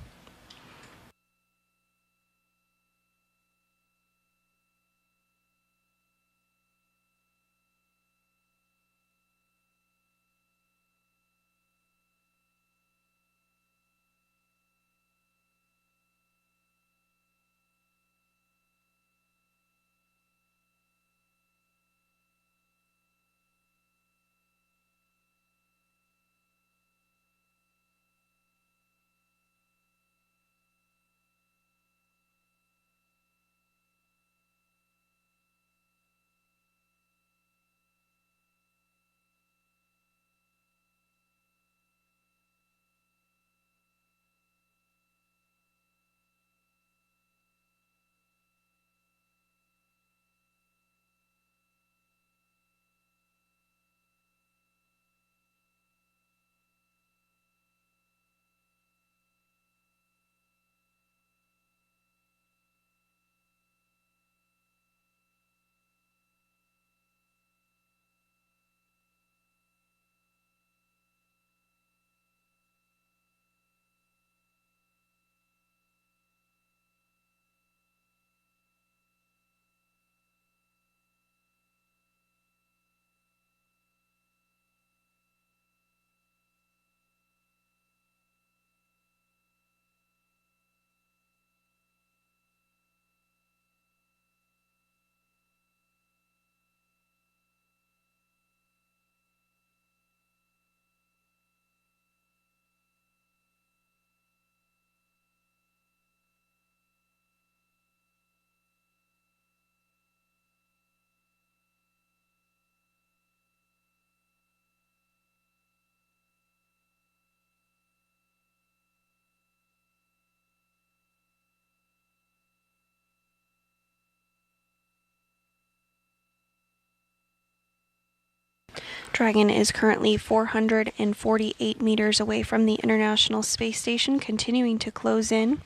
A: Dragon is currently 448 meters away from the International Space Station, continuing to close in.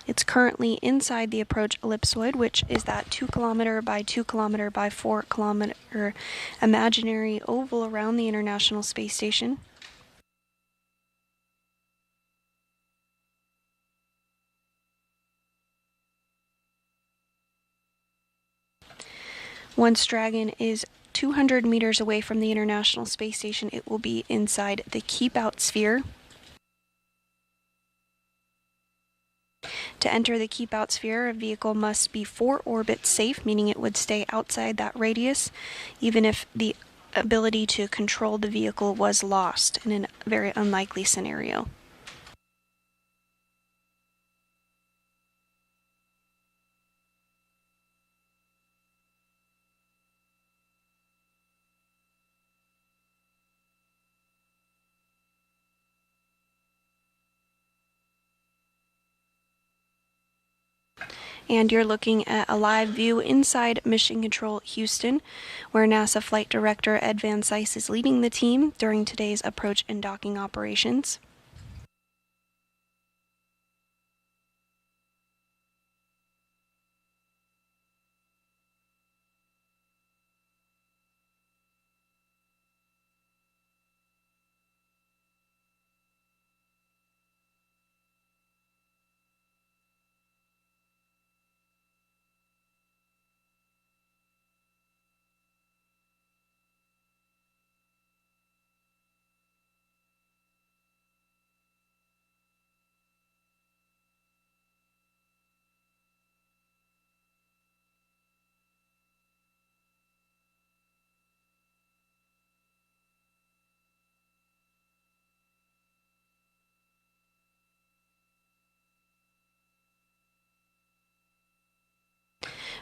A: It's currently inside the approach ellipsoid, which is that 2 kilometer by 2 kilometer by 4 kilometer imaginary oval around the International Space Station. Once Dragon is 200 meters away from the International Space Station, it will be inside the keep-out sphere. To enter the keep-out sphere, a vehicle must be 4 orbits safe, meaning it would stay outside that radius, even if the ability to control the vehicle was lost in a very unlikely scenario. And you're looking at a live view inside Mission Control Houston, where NASA Flight Director Ed Van Cise is leading the team during today's approach and docking operations.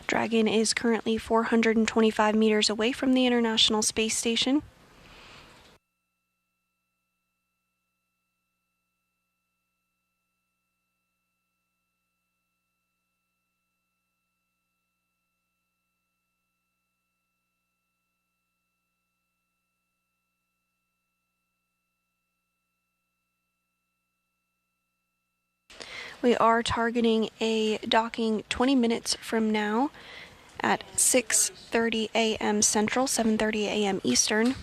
A: Dragon is currently 425 meters away from the International Space Station. We are targeting a docking 20 minutes from now at 6:30 a.m. Central, 7:30 a.m. Eastern.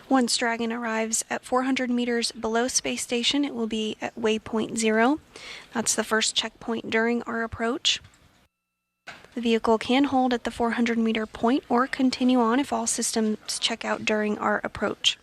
A: Once Dragon arrives at 400 meters below space station, it will be at waypoint 0. That's the first checkpoint during our approach. The vehicle can hold at the 400-meter point or continue on if all systems check out during our approach.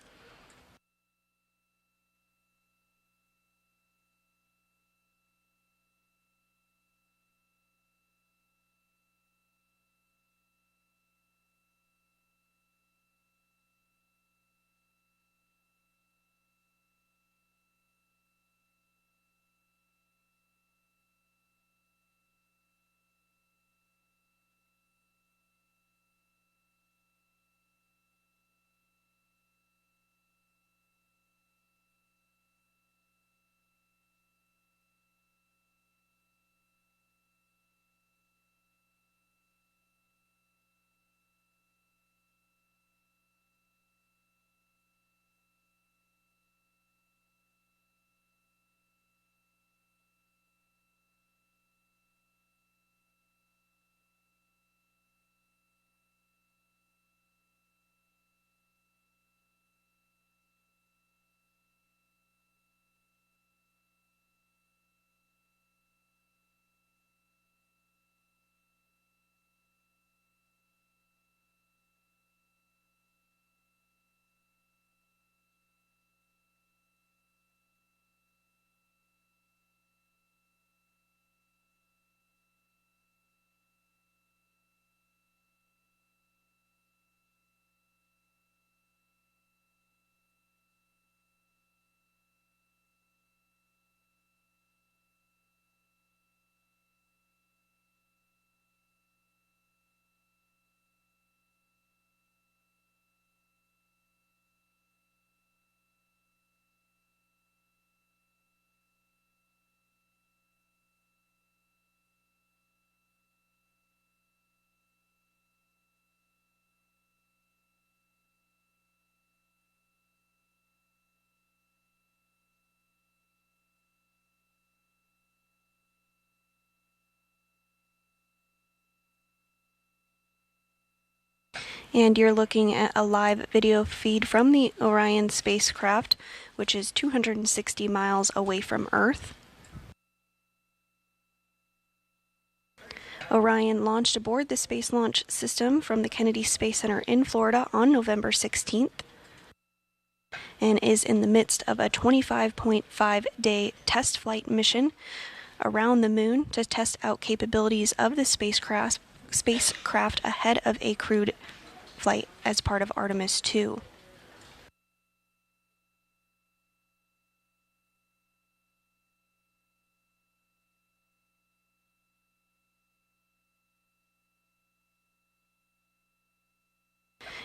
A: And you're looking at a live video feed from the Orion spacecraft, which is 260 miles away from Earth. Orion launched aboard the Space Launch System from the Kennedy Space Center in Florida on November 16th and is in the midst of a 25.5-day test flight mission around the moon to test out capabilities of the spacecraft ahead of a crewed flight as part of Artemis 2.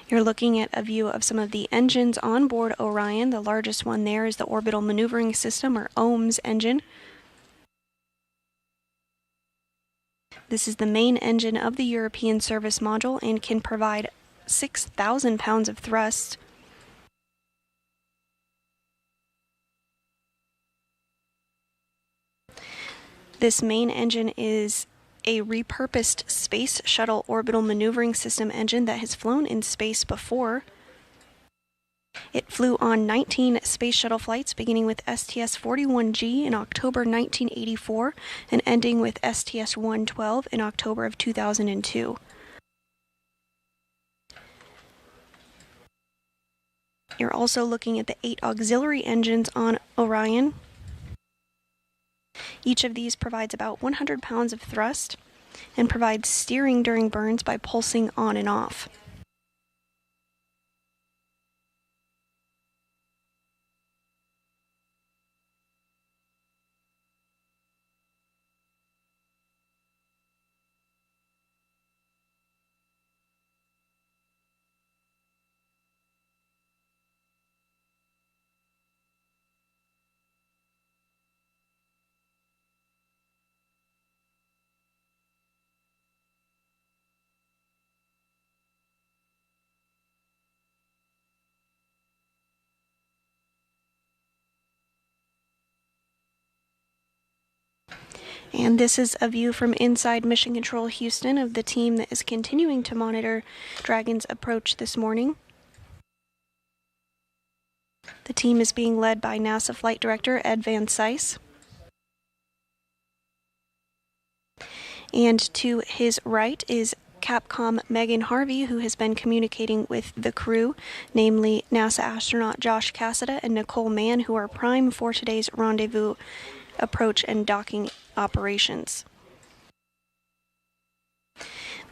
A: You're looking at a view of some of the engines on board Orion. The largest one there is the Orbital Maneuvering System, or OMS engine. This is the main engine of the European service module and can provide 6,000 pounds of thrust. This main engine is a repurposed Space Shuttle Orbital Maneuvering System engine that has flown in space before. It flew on 19 Space Shuttle flights, beginning with STS-41G in October 1984 and ending with STS-112 in October of 2002. You're also looking at the 8 auxiliary engines on Orion. Each of these provides about 100 pounds of thrust and provides steering during burns by pulsing on and off. And this is a view from inside Mission Control Houston of the team that is continuing to monitor Dragon's approach this morning. The team is being led by NASA Flight Director Ed Van Cise. And to his right is Capcom Megan Harvey, who has been communicating with the crew, namely NASA astronaut Josh Cassada and Nicole Mann, who are prime for today's rendezvous approach and docking operations.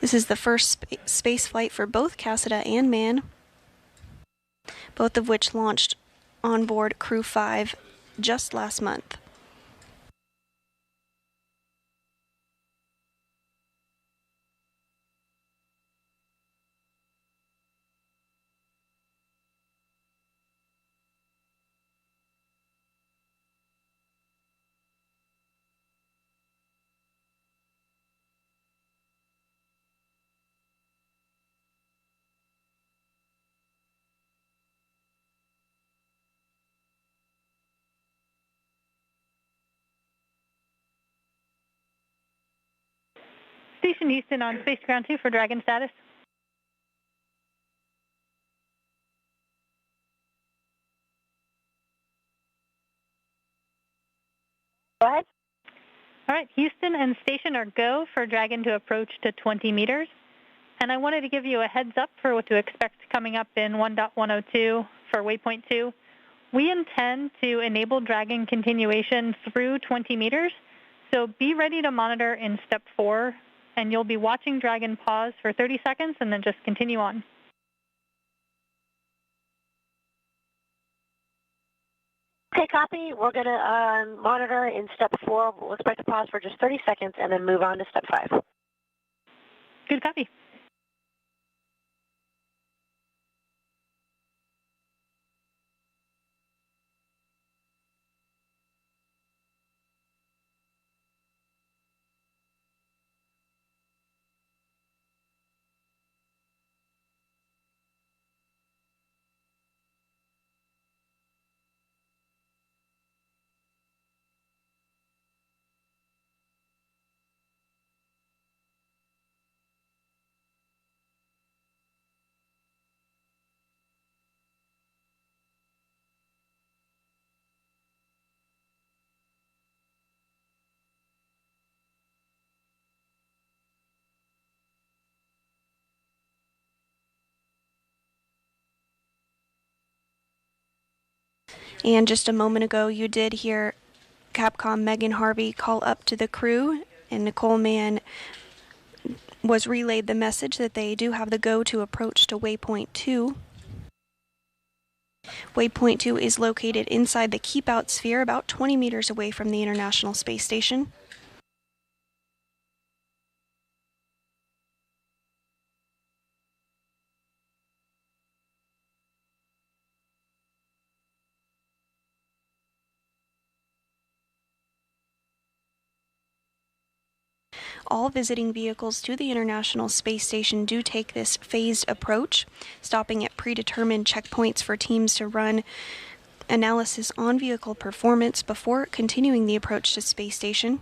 A: This is the first space flight for both Cassada and Mann, both of which launched on board Crew 5 just last month.
B: Station Houston on Space Ground 2 for Dragon status.
D: Go ahead.
B: All right, Houston and station are go for Dragon to approach to 20 meters. And I wanted to give you a heads up for what to expect coming up in 1.102 for waypoint 2. We intend to enable Dragon continuation through 20 meters, so be ready to monitor in step 4, and you'll be watching Dragon pause for 30 seconds and then just continue on.
D: Okay, copy. We're going to monitor in step 4. We'll expect to pause for just 30 seconds and then move on to step 5.
B: Good copy.
A: And just a moment ago, you did hear Capcom Megan Harvey call up to the crew, and Nicole Mann was relayed the message that they do have the go to approach to waypoint 2. Waypoint 2 is located inside the Keep Out sphere, about 20 meters away from the International Space Station. All visiting vehicles to the International Space Station do take this phased approach, stopping at predetermined checkpoints for teams to run analysis on vehicle performance before continuing the approach to Space Station.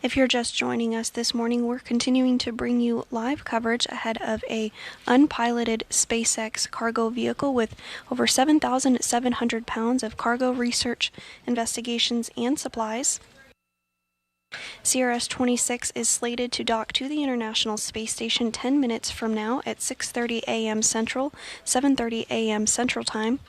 A: If you're just joining us this morning, we're continuing to bring you live coverage ahead of a unpiloted SpaceX cargo vehicle with over 7,700 pounds of cargo research, investigations, and supplies. CRS-26 is slated to dock to the International Space Station 10 minutes from now at 6:30 a.m. Central, 7:30 a.m. Central Time.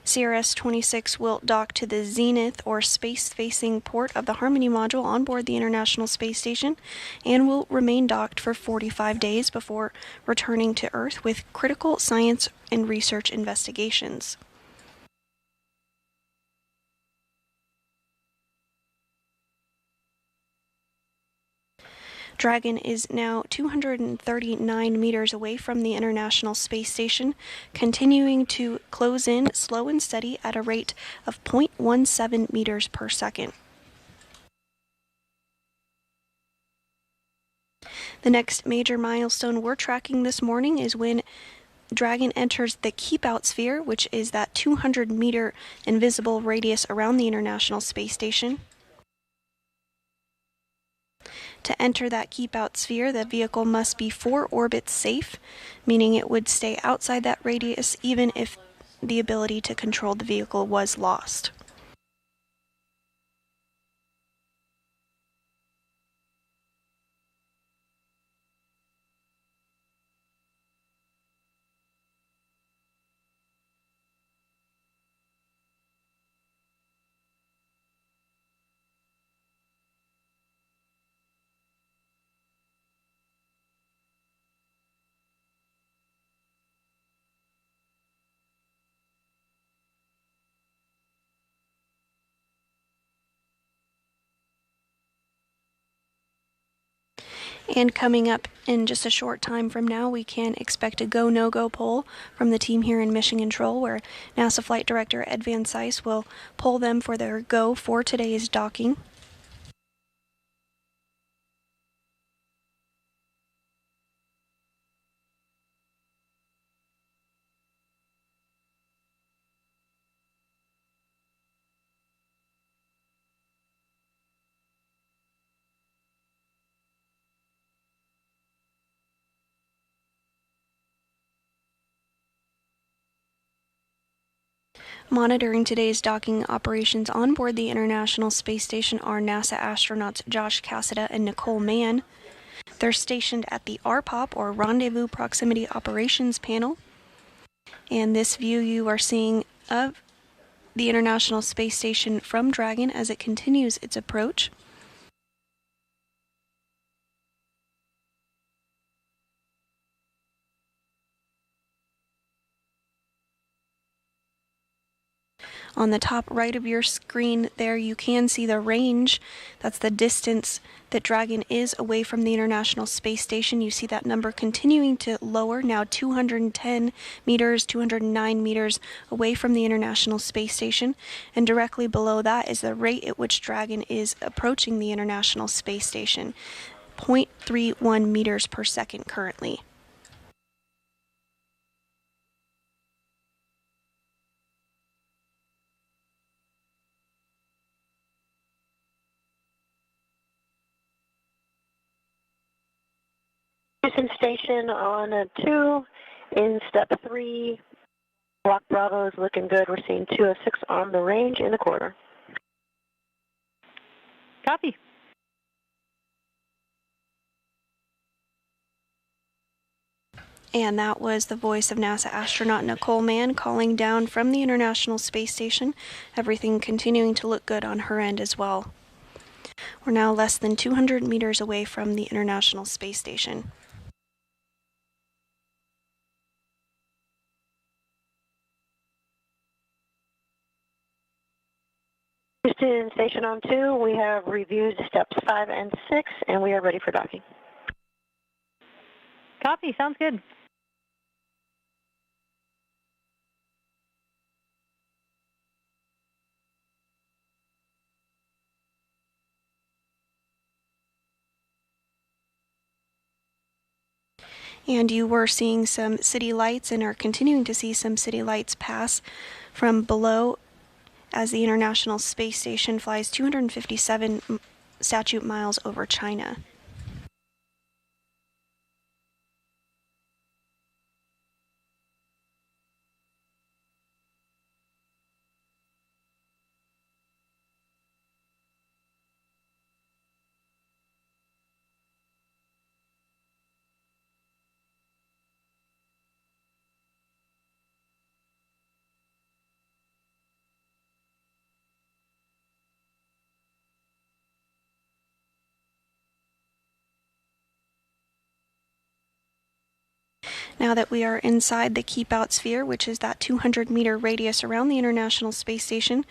A: CRS-26 will dock to the zenith or space-facing port of the Harmony module on board the International Space Station and will remain docked for 45 days before returning to Earth with critical science and research investigations. Dragon is now 239 meters away from the International Space Station, continuing to close in slow and steady at a rate of 0.17 meters per second. The next major milestone we're tracking this morning is when Dragon enters the keep-out sphere, which is that 200-meter invisible radius around the International Space Station. To enter that keep-out sphere, the vehicle must be 4 orbits safe, meaning it would stay outside that radius even if the ability to control the vehicle was lost. And coming up in just a short time from now, we can expect a go, no-go poll from the team here in Mission Control, where NASA Flight Director Ed Van Cise will poll them for their go for today's docking. Monitoring today's docking operations on board the International Space Station are NASA astronauts Josh Cassada and Nicole Mann. They're stationed at the RPOP, or Rendezvous Proximity Operations Panel. And this view you are seeing of the International Space Station from Dragon as it continues its approach. On the top right of your screen there, you can see the range. That's the distance that Dragon is away from the International Space Station. You see that number continuing to lower, now 210 meters, 209 meters away from the International Space Station. And directly below that is the rate at which Dragon is approaching the International Space Station, 0.31 meters per second currently.
D: Houston Station on a 2 in step 3. Block Bravo is looking good. We're seeing 206 on the range in the quarter.
B: Copy.
A: And that was the voice of NASA astronaut Nicole Mann calling down from the International Space Station. Everything continuing to look good on her end as well. We're now less than 200 meters away from the International Space Station.
D: Houston Station on 2, we have reviewed steps 5 and 6, and we are ready for docking.
B: Copy. Sounds good.
A: And you were seeing some city lights and are continuing to see some city lights pass from below as the International Space Station flies 257 statute miles over China. Now that we are inside the Keep Out sphere, which is that 200-meter radius around the International Space Station,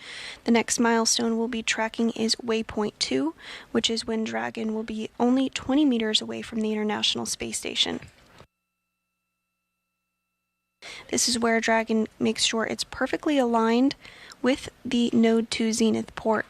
A: the next milestone we'll be tracking is Waypoint 2, which is when Dragon will be only 20 meters away from the International Space Station. This is where Dragon makes sure it's perfectly aligned with the Node 2 Zenith port.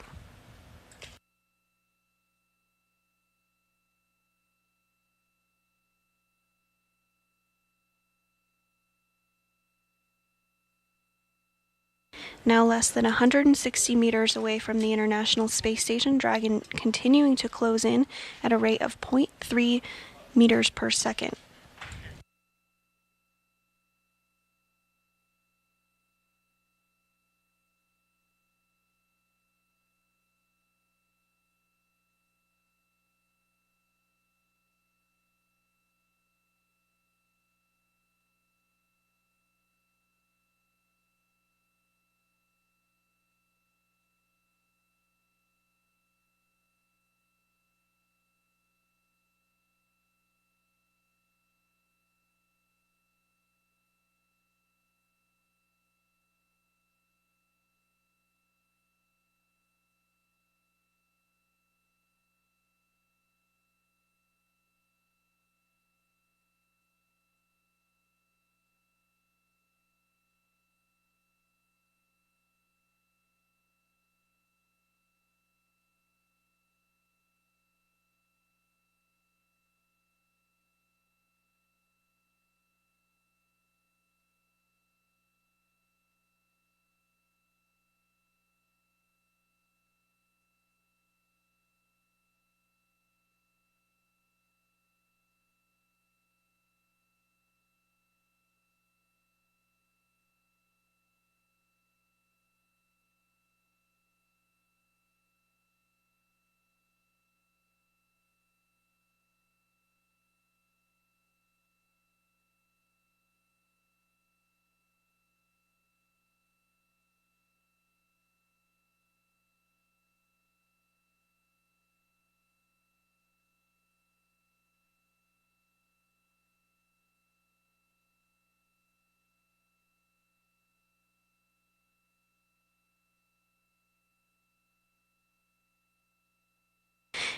A: Now less than 160 meters away from the International Space Station, Dragon continuing to close in at a rate of 0.3 meters per second.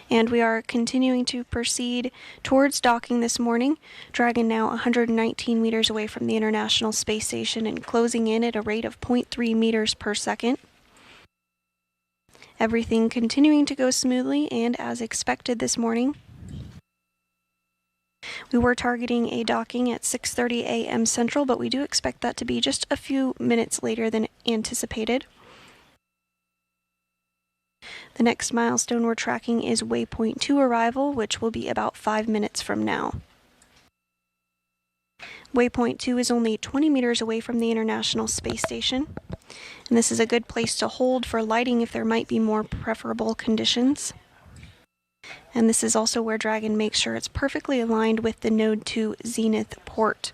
A: And we are continuing to proceed towards docking this morning. Dragon now 119 meters away from the International Space Station and closing in at a rate of 0.3 meters per second. Everything continuing to go smoothly and as expected this morning. We were targeting a docking at 6:30 a.m. Central, but we do expect that to be just a few minutes later than anticipated. The next milestone we're tracking is Waypoint 2 arrival, which will be about 5 minutes from now. Waypoint 2 is only 20 meters away from the International Space Station, and this is a good place to hold for lighting if there might be more preferable conditions. And this is also where Dragon makes sure it's perfectly aligned with the Node 2 Zenith port.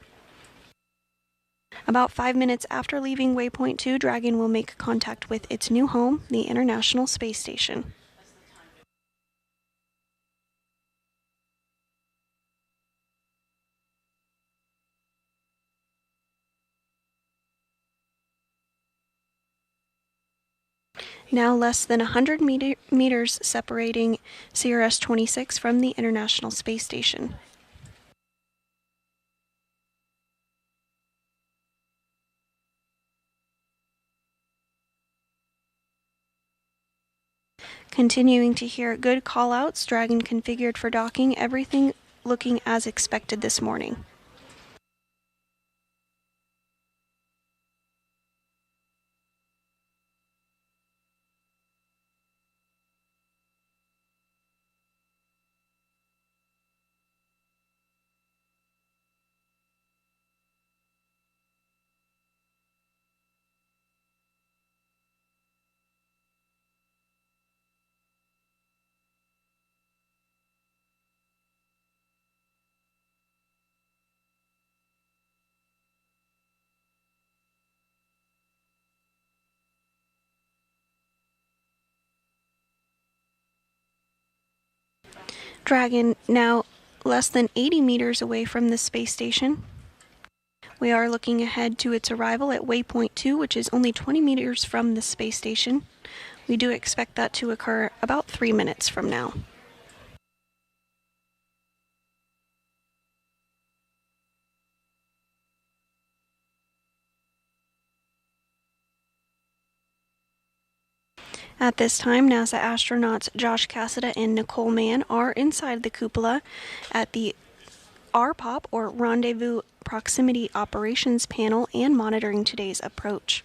A: About 5 minutes after leaving Waypoint 2, Dragon will make contact with its new home, the International Space Station. Now less than 100 meters separating CRS-26 from the International Space Station. Continuing to hear good callouts, Dragon configured for docking, everything looking as expected this morning. Dragon now less than 80 meters away from the space station. We are looking ahead to its arrival at waypoint 2, which is only 20 meters from the space station. We do expect that to occur about 3 minutes from now. At this time, NASA astronauts Josh Cassada and Nicole Mann are inside the cupola at the RPOP, or Rendezvous Proximity Operations Panel, and monitoring today's approach.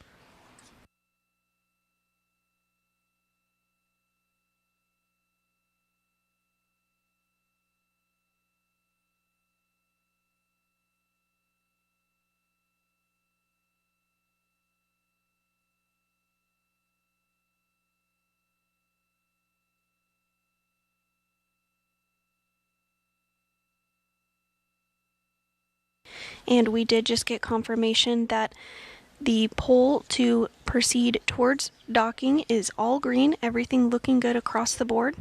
A: And we did just get confirmation that the pole to proceed towards docking is all green, everything looking good across the board.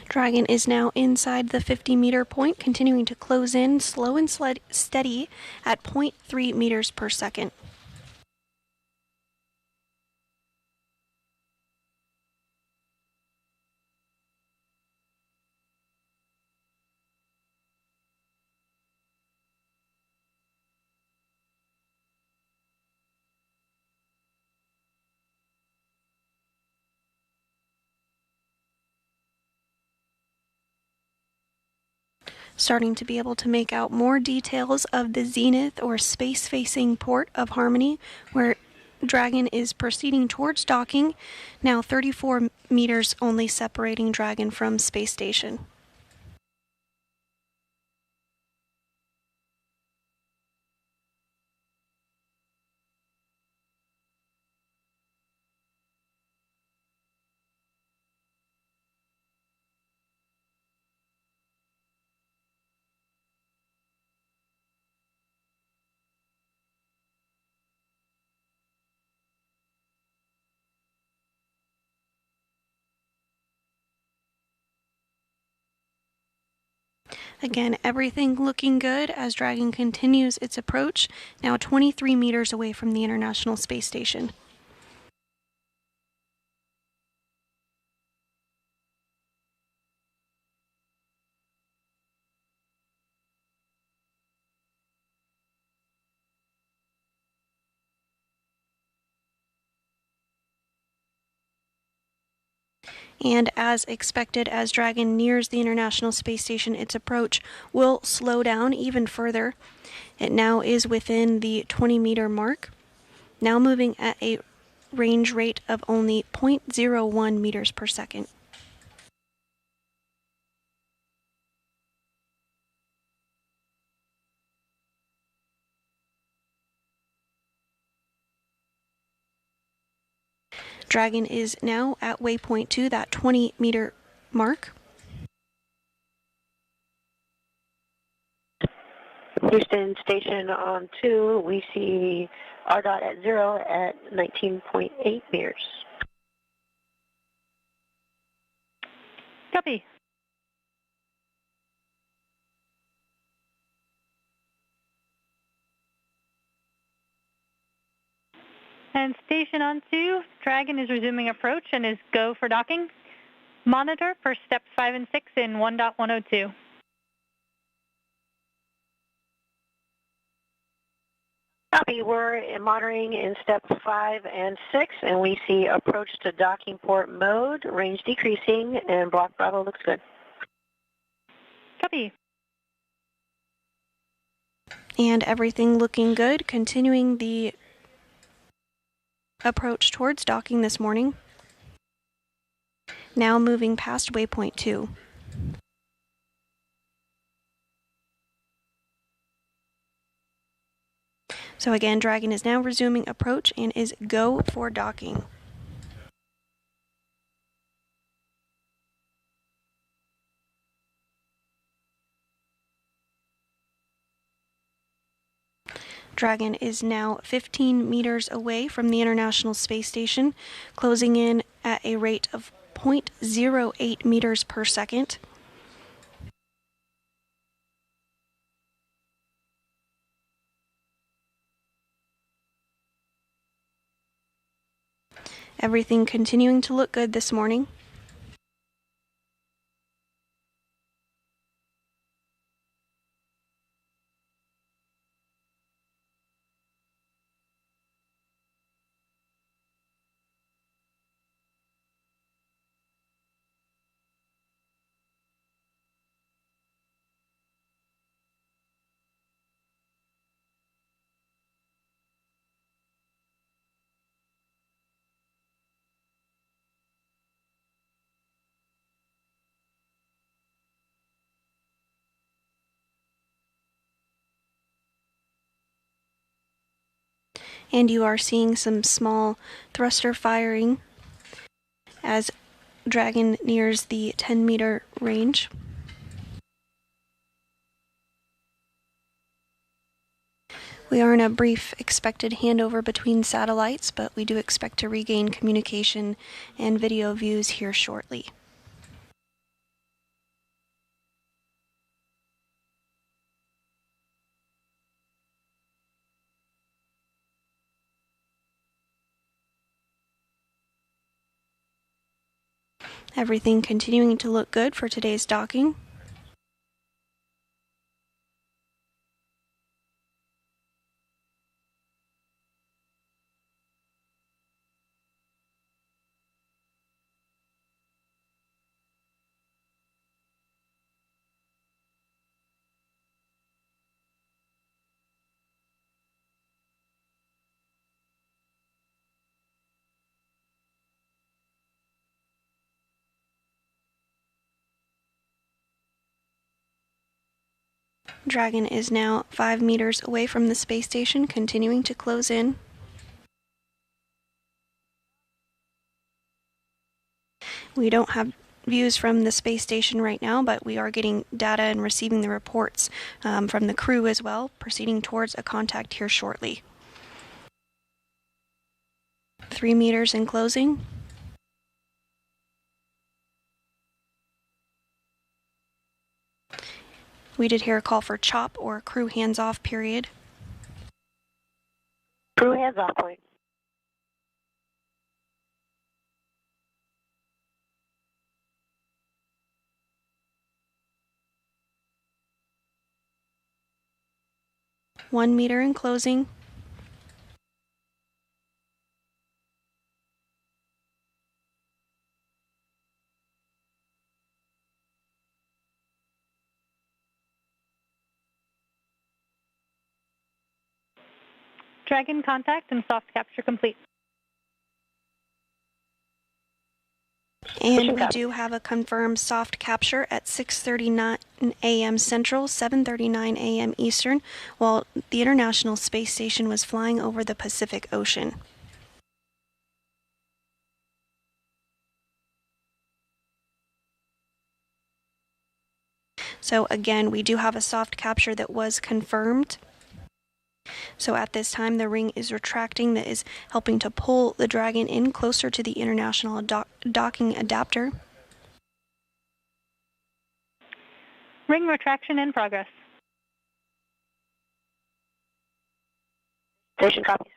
A: Dragon is now inside the 50-meter point, continuing to close in slow and steady at 0.3 meters per second. Starting to be able to make out more details of the zenith or space-facing port of Harmony, where Dragon is proceeding towards docking, now 34 meters only separating Dragon from space station. Again, everything looking good as Dragon continues its approach, now 23 meters away from the International Space Station. And as expected, as Dragon nears the International Space Station, its approach will slow down even further. It now is within the 20-meter mark, now moving at a range rate of only 0.01 meters per second. Dragon is now at waypoint 2, that 20-meter mark.
D: Houston Station on 2, we see RDOT at 0 at 19.8 meters.
B: Copy. And station on 2, Dragon is resuming approach and is go for docking. Monitor for steps 5 and 6 in 1.102.
D: Copy, we're monitoring in steps 5 and 6, and we see approach to docking port mode, range decreasing, and block Bravo looks good.
B: Copy.
A: And everything looking good, continuing the approach towards docking this morning. Now moving past waypoint 2. So again, Dragon is now resuming approach and is go for docking. Dragon is now 15 meters away from the International Space Station, closing in at a rate of 0.08 meters per second. Everything continuing to look good this morning. And you are seeing some small thruster firing as Dragon nears the 10-meter range. We are in a brief expected handover between satellites, but we do expect to regain communication and video views here shortly. Everything continuing to look good for today's docking. Dragon is now 5 meters away from the space station, continuing to close in. We don't have views from the space station right now, but we are getting data and receiving the reports from the crew as well, proceeding towards a contact here shortly. 3 meters in closing. We did hear a call for CHOP, or crew hands-off period.
D: Crew hands-off point.
A: One meter in closing.
B: Dragon contact and soft capture complete.
A: And we do have a confirmed soft capture at 6:39 a.m. Central, 7:39 a.m. Eastern, while the International Space Station was flying over the Pacific Ocean. So again, we do have a soft capture that was confirmed. So at this time, the ring is retracting. That is helping to pull the Dragon in closer to the International Docking Adapter.
B: Ring retraction in progress.
D: Station copies.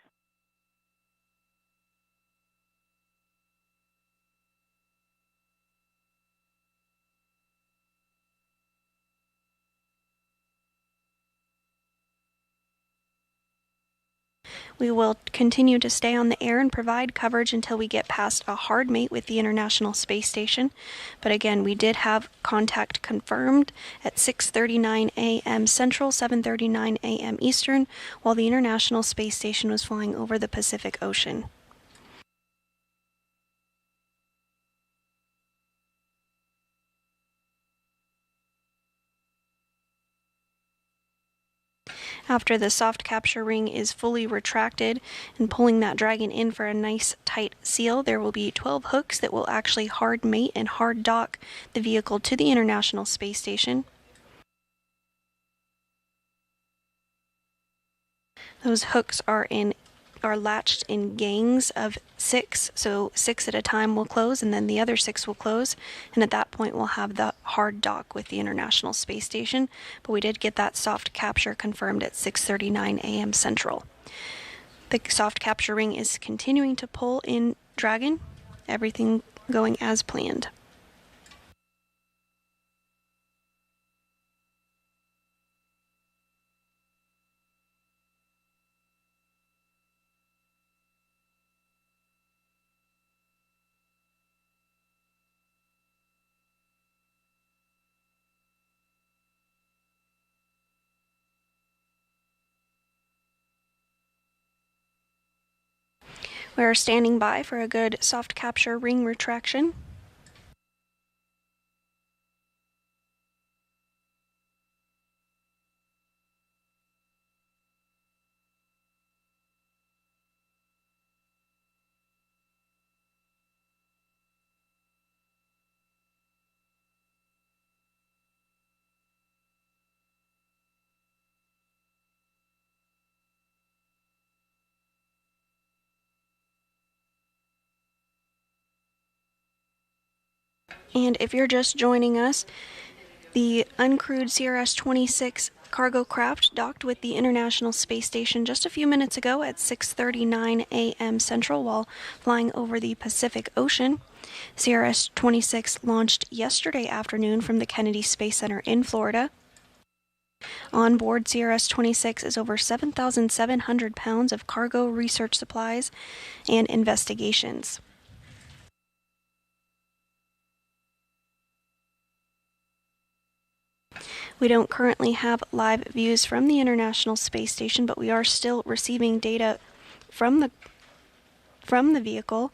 A: We will continue to stay on the air and provide coverage until we get past a hard mate with the International Space Station. But again, we did have contact confirmed at 6:39 a.m. Central, 7:39 a.m. Eastern, while the International Space Station was flying over the Pacific Ocean. After the soft capture ring is fully retracted and pulling that Dragon in for a nice tight seal, there will be 12 hooks that will actually hard mate and hard dock the vehicle to the International Space Station. Those hooks are latched in gangs of 6, so 6 at a time will close and then the other 6 will close, and at that point we'll have the hard dock with the International Space Station. But we did get that soft capture confirmed at 6:39 a.m. Central. The soft capture ring is continuing to pull in Dragon, everything going as planned. We are standing by for a good soft capture ring retraction. And if you're just joining us, the uncrewed CRS-26 cargo craft docked with the International Space Station just a few minutes ago at 6:39 a.m. Central while flying over the Pacific Ocean. CRS-26 launched yesterday afternoon from the Kennedy Space Center in Florida. On board CRS-26 is over 7,700 pounds of cargo, research supplies, and investigations. We don't currently have live views from the International Space Station, but we are still receiving data from the vehicle.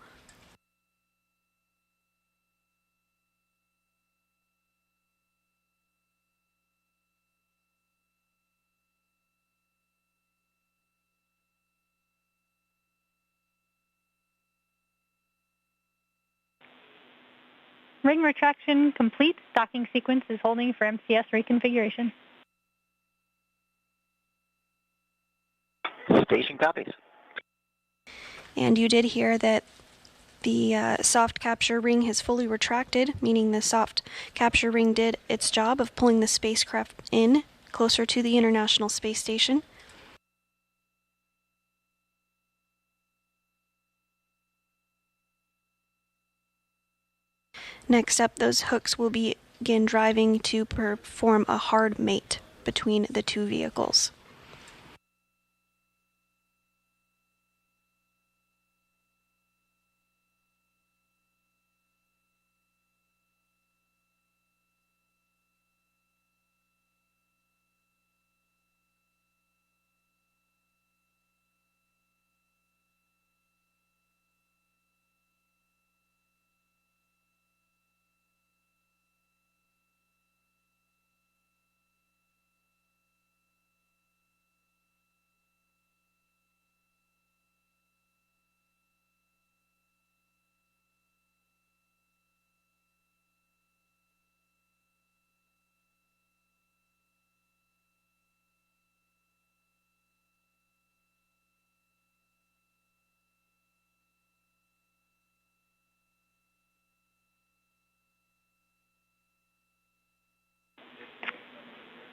B: Ring retraction complete. Docking sequence is holding for MCS reconfiguration.
E: Station copies.
A: And you did hear that the soft capture ring has fully retracted, meaning the soft capture ring did its job of pulling the spacecraft in closer to the International Space Station. Next up, those hooks will begin driving to perform a hard mate between the two vehicles.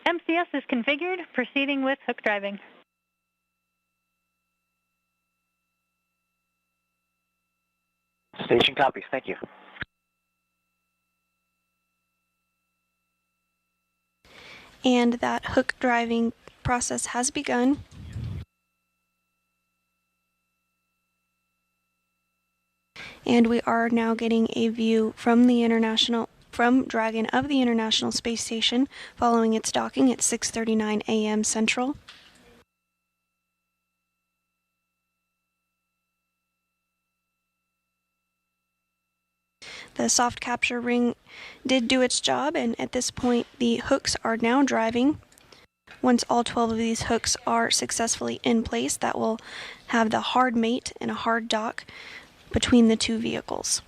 B: MCS is configured, proceeding with hook driving.
E: Station copies. Thank you.
A: And that hook driving process has begun. And we are now getting a view from Dragon of the International Space Station following its docking at 6:39 a.m. Central. The soft capture ring did do its job, and at this point the hooks are now driving Once all 12 of these hooks are successfully in place, that will have the hard mate and a hard dock between the two vehicles.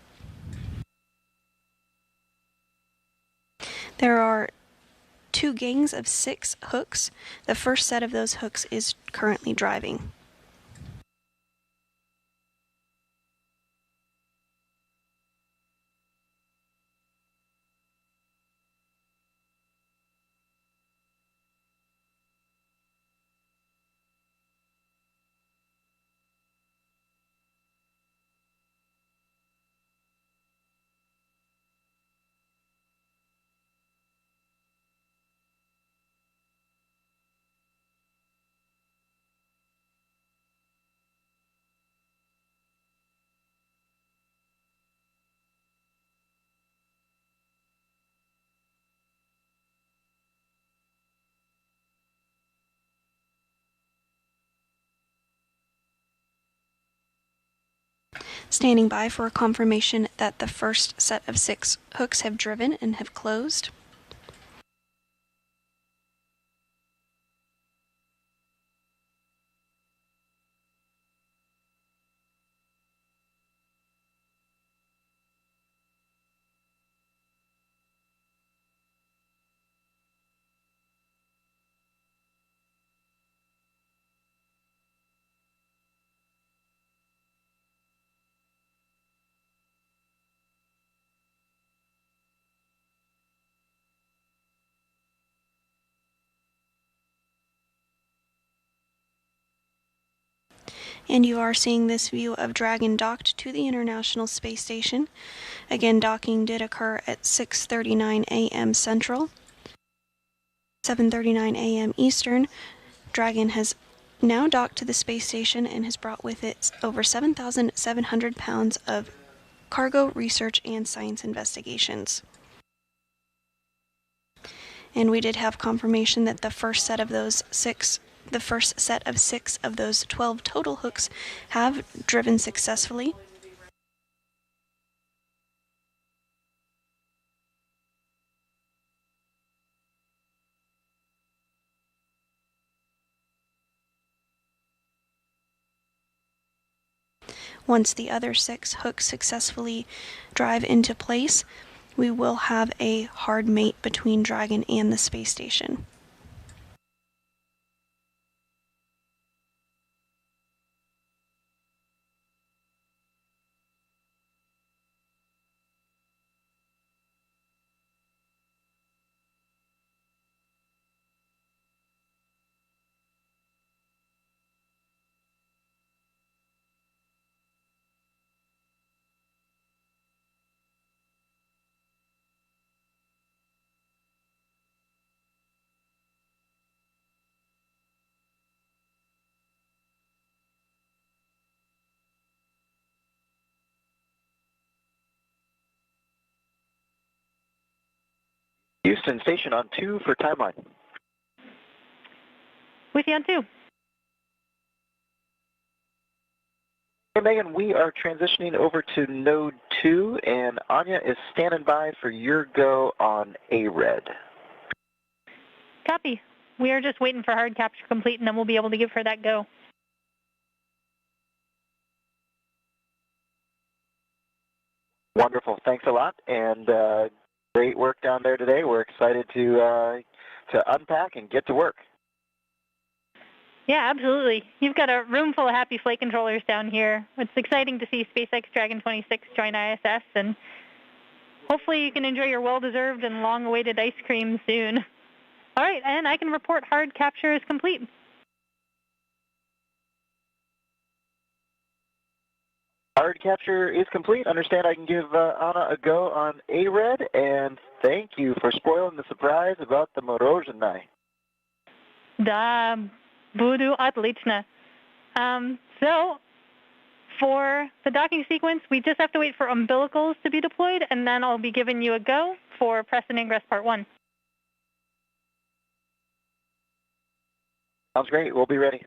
A: There are 2 gangs of 6 hooks. The first set of those hooks is currently driving. Standing by for a confirmation that the first set of 6 hooks have driven and have closed. And you are seeing this view of Dragon docked to the International Space Station. Again, docking did occur at 6:39 a.m. Central, 7:39 a.m. Eastern. Dragon has now docked to the space station and has brought with it over 7,700 pounds of cargo, research, and science investigations. And we did have confirmation that the first set of 6 of those 12 total hooks have driven successfully. Once the other 6 hooks successfully drive into place, we will have a hard mate between Dragon and the space station.
E: Houston, station on 2 for timeline.
B: With you on 2.
E: Hey, Megan, we are transitioning over to node 2, and Anya is standing by for your go on ARED.
B: Copy. We are just waiting for hard capture complete, and then we'll be able to give her that go.
E: Wonderful. Thanks a lot, and great work down there today. We're excited to unpack and get to work.
B: Yeah, absolutely. You've got a room full of happy flight controllers down here. It's exciting to see SpaceX Dragon 26 join ISS, and hopefully you can enjoy your well-deserved and long-awaited ice cream soon. All right, and I can report hard capture is complete.
E: Hard capture is complete. Understand I can give Anna a go on ARED, and thank you for spoiling the surprise about the Morozhiny.
B: Da, budu otlично. So, for the docking sequence, we just have to wait for umbilicals to be deployed, and then I'll be giving you a go for press and ingress part 1.
E: Sounds great. We'll be ready.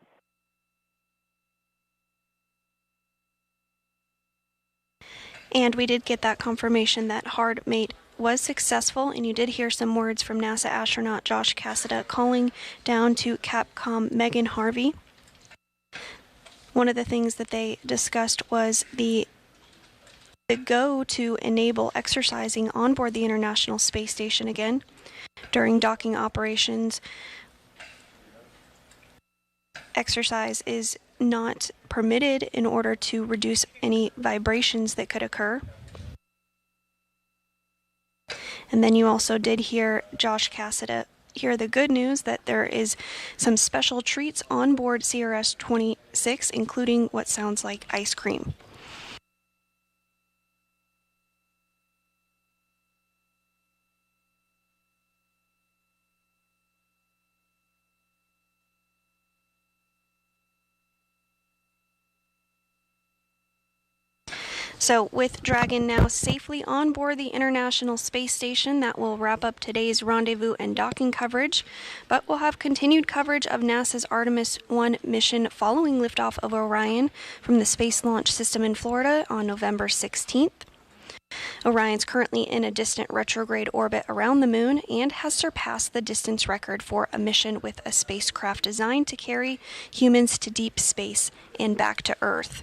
A: And we did get that confirmation that hard mate was successful, and you did hear some words from NASA astronaut Josh Cassada calling down to Capcom Megan Harvey. One of the things that they discussed was the go to enable exercising on board the International Space Station again. During docking operations, exercise is not permitted in order to reduce any vibrations that could occur. And then you also did hear Josh Cassada hear the good news that there is some special treats on board CRS 26, including what sounds like ice cream. So with Dragon now safely on board the International Space Station, that will wrap up today's rendezvous and docking coverage. But we'll have continued coverage of NASA's Artemis 1 mission following liftoff of Orion from the Space Launch System in Florida on November 16th. Orion's currently in a distant retrograde orbit around the moon and has surpassed the distance record for a mission with a spacecraft designed to carry humans to deep space and back to Earth.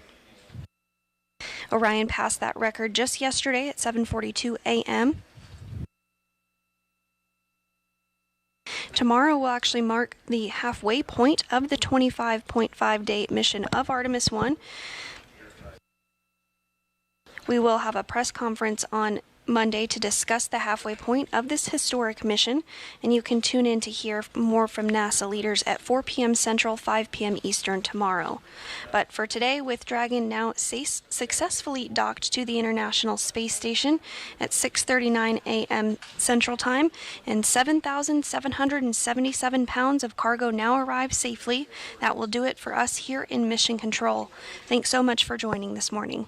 A: Orion passed that record just yesterday at 7:42 a.m. Tomorrow will actually mark the halfway point of the 25.5-day mission of Artemis 1. We will have a press conference on Monday to discuss the halfway point of this historic mission, and you can tune in to hear more from NASA leaders at 4 p.m. Central, 5 p.m. Eastern tomorrow. But for today, with Dragon now successfully docked to the International Space Station at 6:39 a.m. Central Time, and 7,777 pounds of cargo now arrived safely, that will do it for us here in Mission Control. Thanks so much for joining this morning.